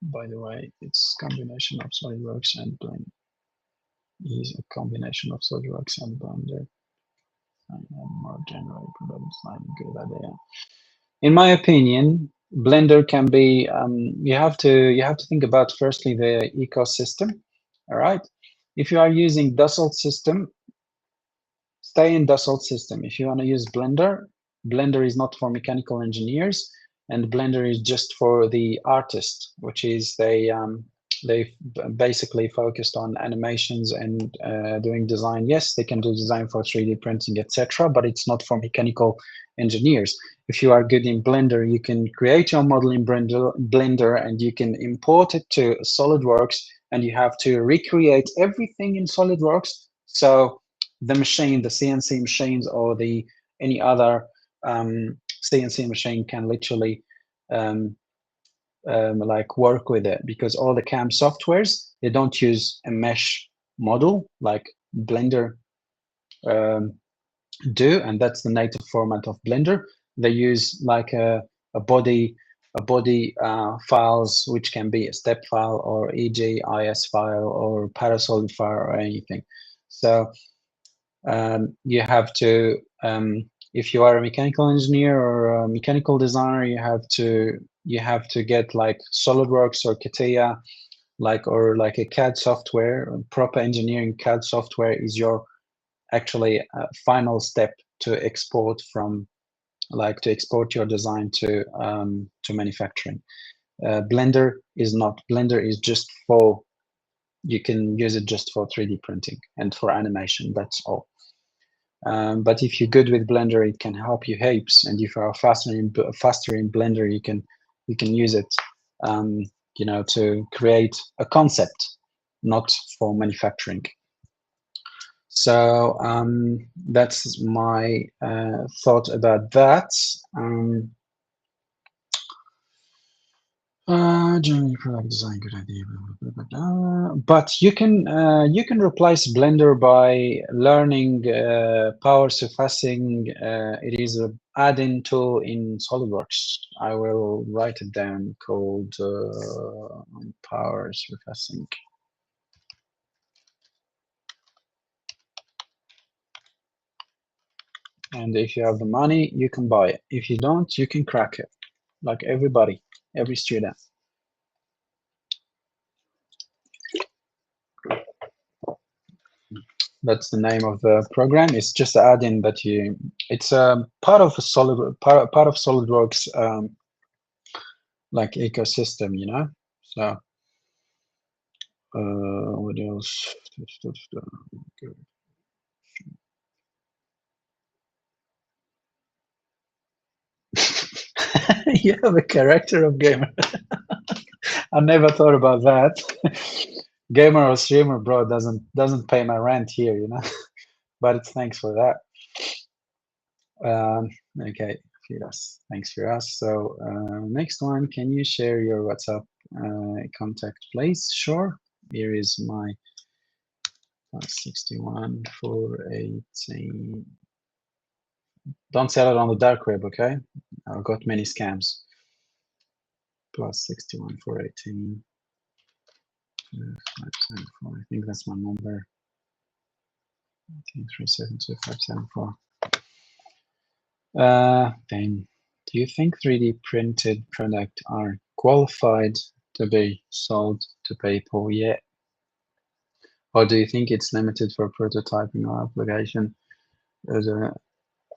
By the way, it's combination of SolidWorks and Blender. Is a combination of SolidWorks and Blender. More generally, probably not a good idea. In my opinion, Blender can be. You have to think about firstly the ecosystem. All right. If you are using Dassault system, stay in Dassault system. If you want to use Blender, Blender is not for mechanical engineers, and Blender is just for the artist, which is they basically focused on animations and doing design. Yes, they can do design for 3D printing, etc., but it's not for mechanical engineers. If you are good in Blender, you can create your model in Blender and you can import it to SolidWorks, and you have to recreate everything in SolidWorks. So the machine, the CNC machines, or the any other CNC machine can literally like work with it, because all the CAM softwares, they don't use a mesh model like Blender do, and that's the native format of Blender. They use like a body files, which can be a step file or EGIS file or Parasolid file or anything. So you have to, if you are a mechanical engineer or a mechanical designer, you have to get like SolidWorks or CATIA, or like a CAD software. Proper engineering CAD software is your actually final step to export from, to export your design to manufacturing. Blender is not. Blender is just for, you can use it just for 3D printing and for animation. That's all. But if you're good with Blender, it can help you heaps. And if you are faster in Blender, you can use it, to create a concept, not for manufacturing. So that's my thought about that. Generally, product design, good idea. But you can replace Blender by learning power surfacing. It is an add-in tool in SolidWorks. I will write it down, called power surfacing. And if you have the money, you can buy it. If you don't, you can crack it, like everybody, every student. That's the name of the program. It's just an add-in that it's a part of SolidWorks like ecosystem, So what else? You have a character of gamer. I never thought about that. Gamer or streamer, bro, doesn't pay my rent here, But thanks for that. Okay, Firas. Thanks, Firas. So next one, can you share your WhatsApp contact, please? Sure. Here is my +61 418. Don't sell it on the dark web, okay? I've got many scams. +61 418. 574. I think that's my number. 372 then, do you think 3D printed products are qualified to be sold to people yet? Or do you think it's limited for prototyping or application?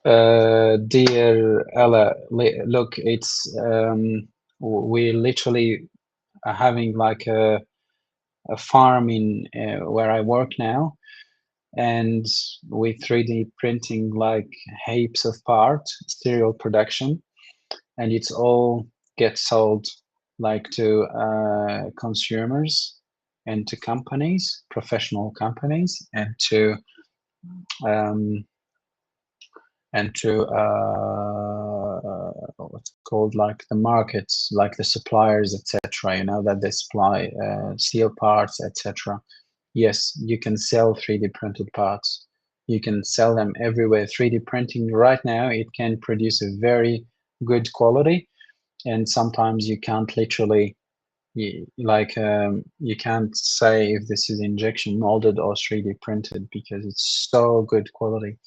Dear Ella, look, it's we literally are having like a farm in where I work now, and with 3D printing like heaps of parts, serial production, and it's all gets sold like to consumers and to companies, professional companies, and to what's called like the markets, like the suppliers, etc. That they supply steel parts, etc. Yes, you can sell 3D printed parts. You can sell them everywhere. 3D printing right now, it can produce a very good quality, and sometimes you can't literally, you can't say if this is injection molded or 3D printed, because it's so good quality.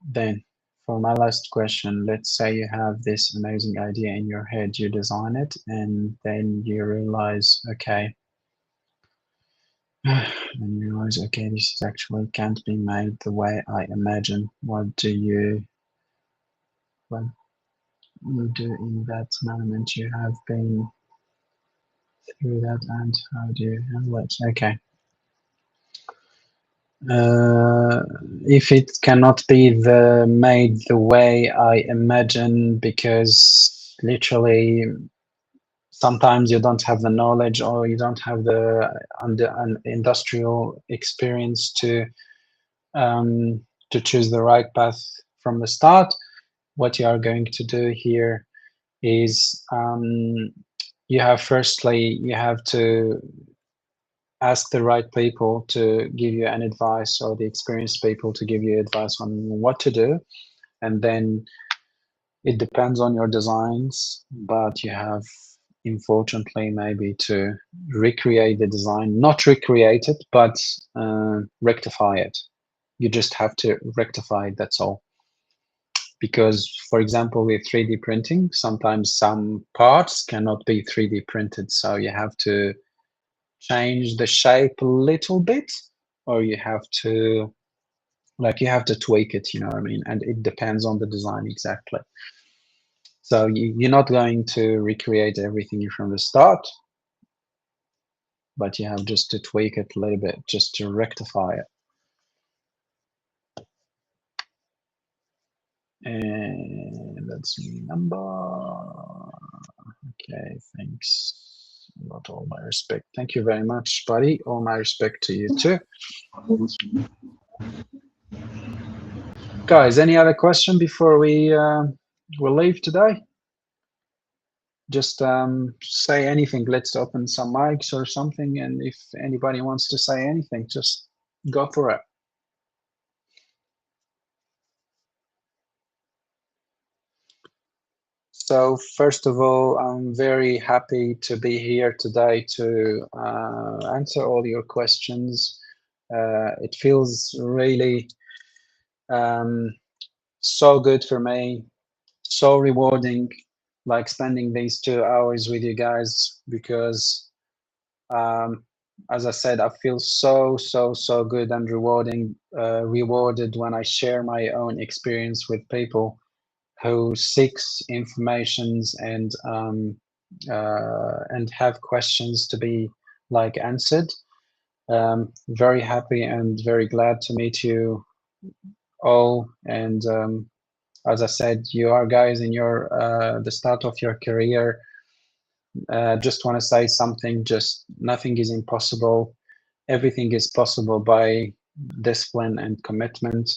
Then, for my last question, let's say you have this amazing idea in your head, you design it, and then you realize, okay, this is actually can't be made the way I imagine. What do you do in that moment? You have been through that, and how do you handle it? Okay. If it cannot be made the way I imagine, because literally sometimes you don't have the knowledge or you don't have the industrial experience to choose the right path from the start, what you are going to do here is you have to ask the right people to give you an advice, or the experienced people to give you advice on what to do, and then it depends on your designs, but you have unfortunately maybe to recreate the design, not recreate it, but rectify it. You just have to rectify it, that's all. Because, for example, with 3D printing, sometimes some parts cannot be 3D printed, so you have to change the shape a little bit, or you have to tweak it, you know what I mean? And it depends on the design exactly. So you're not going to recreate everything from the start, but you have just to tweak it a little bit, just to rectify it. And that's number. Okay, thanks. Not all my respect. Thank you very much, buddy. All my respect to you too. Guys, any other question before we will leave today? Just say anything. Let's open some mics or something, and if anybody wants to say anything, just go for it. So first of all, I'm very happy to be here today to answer all your questions. It feels really so good for me, so rewarding, like spending these 2 hours with you guys, because as I said, I feel so good and rewarded when I share my own experience with people who seeks informations and have questions to be like answered. Very happy and very glad to meet you all. And as I said, you are guys in your the start of your career. Just want to say something. Just nothing is impossible. Everything is possible by discipline and commitment.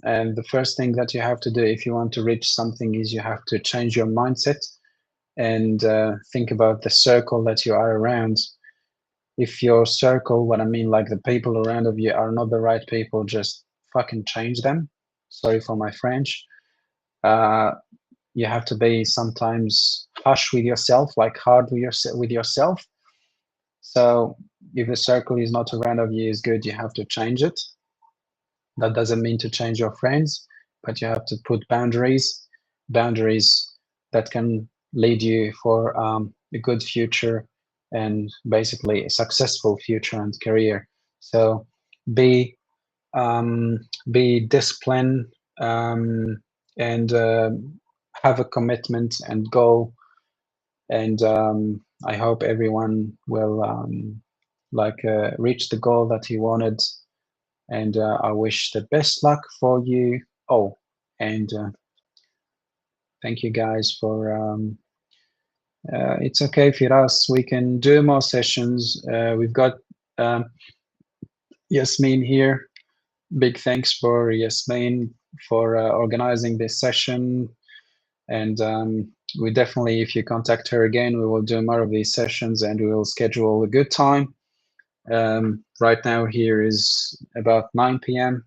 And the first thing that you have to do if you want to reach something is you have to change your mindset and think about the circle that you are around. If your circle, what I mean, like the people around of you are not the right people, just fucking change them. Sorry for my French. You have to be sometimes harsh with yourself, like hard with yourself. So if the circle is not around of you is good, you have to change it. That doesn't mean to change your friends, but you have to put boundaries that can lead you for a good future and basically a successful future and career. So be disciplined and have a commitment and goal. And I hope everyone will reach the goal that he wanted. And I wish the best luck for you all. And thank you guys for. It's okay, Firas. We can do more sessions. We've got Yasmin here. Big thanks for Yasmin for organizing this session. And we definitely, if you contact her again, we will do more of these sessions and we will schedule a good time. Right now here is about 9 p.m.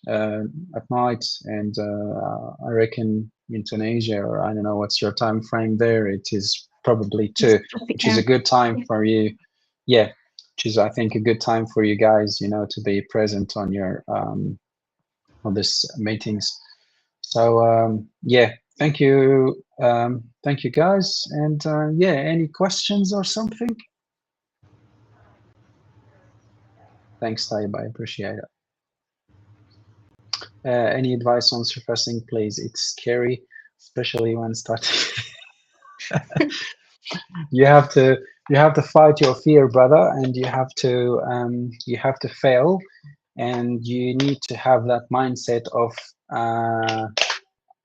At night, and I reckon in Tunisia, or I don't know what's your time frame there, it is probably 2, which is a good time for you. Yeah, which is I think a good time for you guys, you know, to be present on your on this meetings. So yeah, thank you guys, and yeah, any questions or something? Thanks, Taib, I appreciate it. Any advice on surfacing, please? It's scary, especially when starting. you have to fight your fear, brother, and you have to fail, and you need to have that mindset of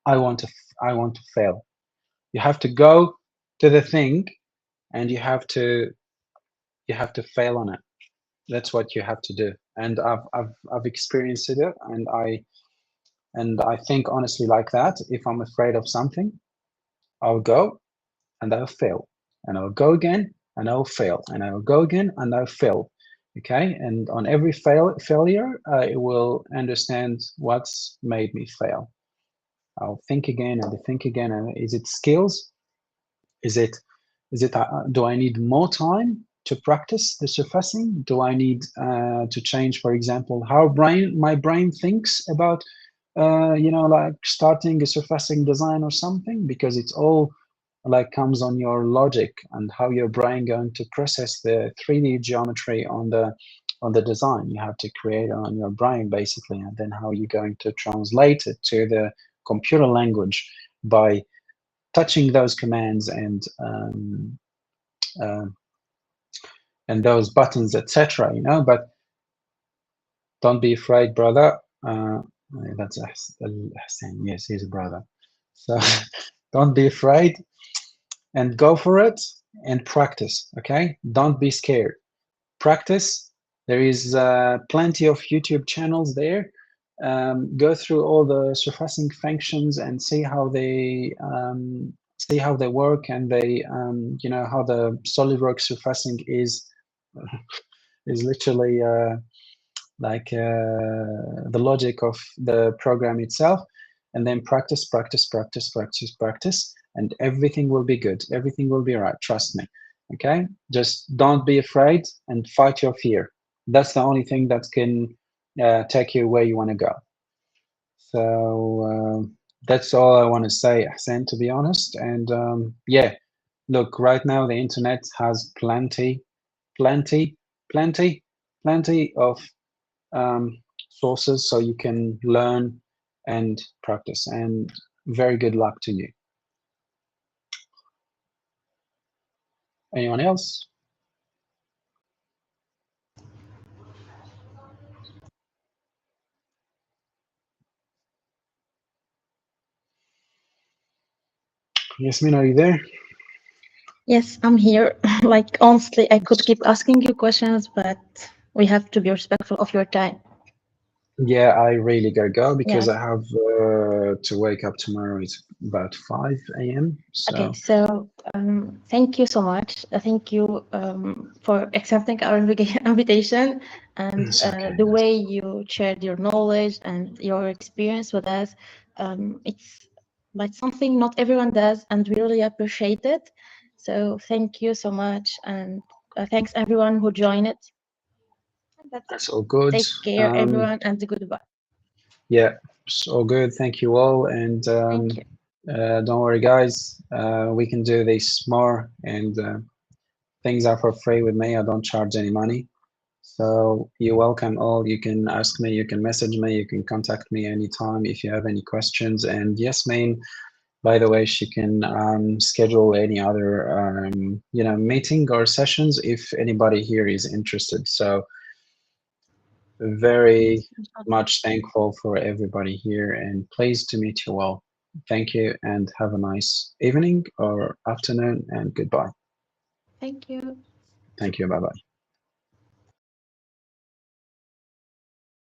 I want to fail. You have to go to the thing, and you have to fail on it. That's what you have to do. And I've experienced it, and I think honestly like that. If I'm afraid of something, I'll go and I'll fail, and I'll go again and I'll fail, and I'll go again and I'll fail. Okay, and on every failure, I will understand what's made me fail. I'll think again and think again. And is it skills? Is it do I need more time to practice the surfacing? Do I need to change, for example, how my brain thinks about like starting a surfacing design or something? Because it's all like comes on your logic and how your brain going to process the 3D geometry on the design. You have to create on your brain basically, and then how you're going to translate it to the computer language by touching those commands and those buttons, etc. But don't be afraid, brother. That's Hassan. Yes, he's a brother. So don't be afraid and go for it and practice. Okay, don't be scared. Practice. There is plenty of YouTube channels there. Go through all the surfacing functions and see how they work, and they how the SolidWorks surfacing is literally like the logic of the program itself, and then practice, and everything will be good. Everything will be right. Trust me. Okay, just don't be afraid and fight your fear. That's the only thing that can take you where you want to go. So that's all I want to say, Hassan, to be honest. And yeah, look, right now the internet has plenty of sources, so you can learn and practice. And very good luck to you. Anyone else? Yasmin, are you there? Yes, I'm here. Like, honestly, I could keep asking you questions, but we have to be respectful of your time. Yeah, I really gotta go because Yeah. I have to wake up tomorrow. It's about 5 a.m. So. Okay, so thank you so much. Thank you for accepting our invitation, and Okay. the way you shared your knowledge and your experience with us. It's like something not everyone does, and we really appreciate it. So thank you so much, and thanks everyone who joined it. That's all good. Take care, everyone, and goodbye. Yeah, it's all good. Thank you all, and Thank you. don't worry, guys. We can do this more, and things are for free with me. I don't charge any money. So you're welcome all. You can ask me, you can message me, you can contact me anytime if you have any questions. And Yasmin, by the way, she can schedule any other meeting or sessions if anybody here is interested. So very much thankful for everybody here and pleased to meet you all. Thank you and have a nice evening or afternoon, and goodbye. Thank you. Thank you. Bye-bye.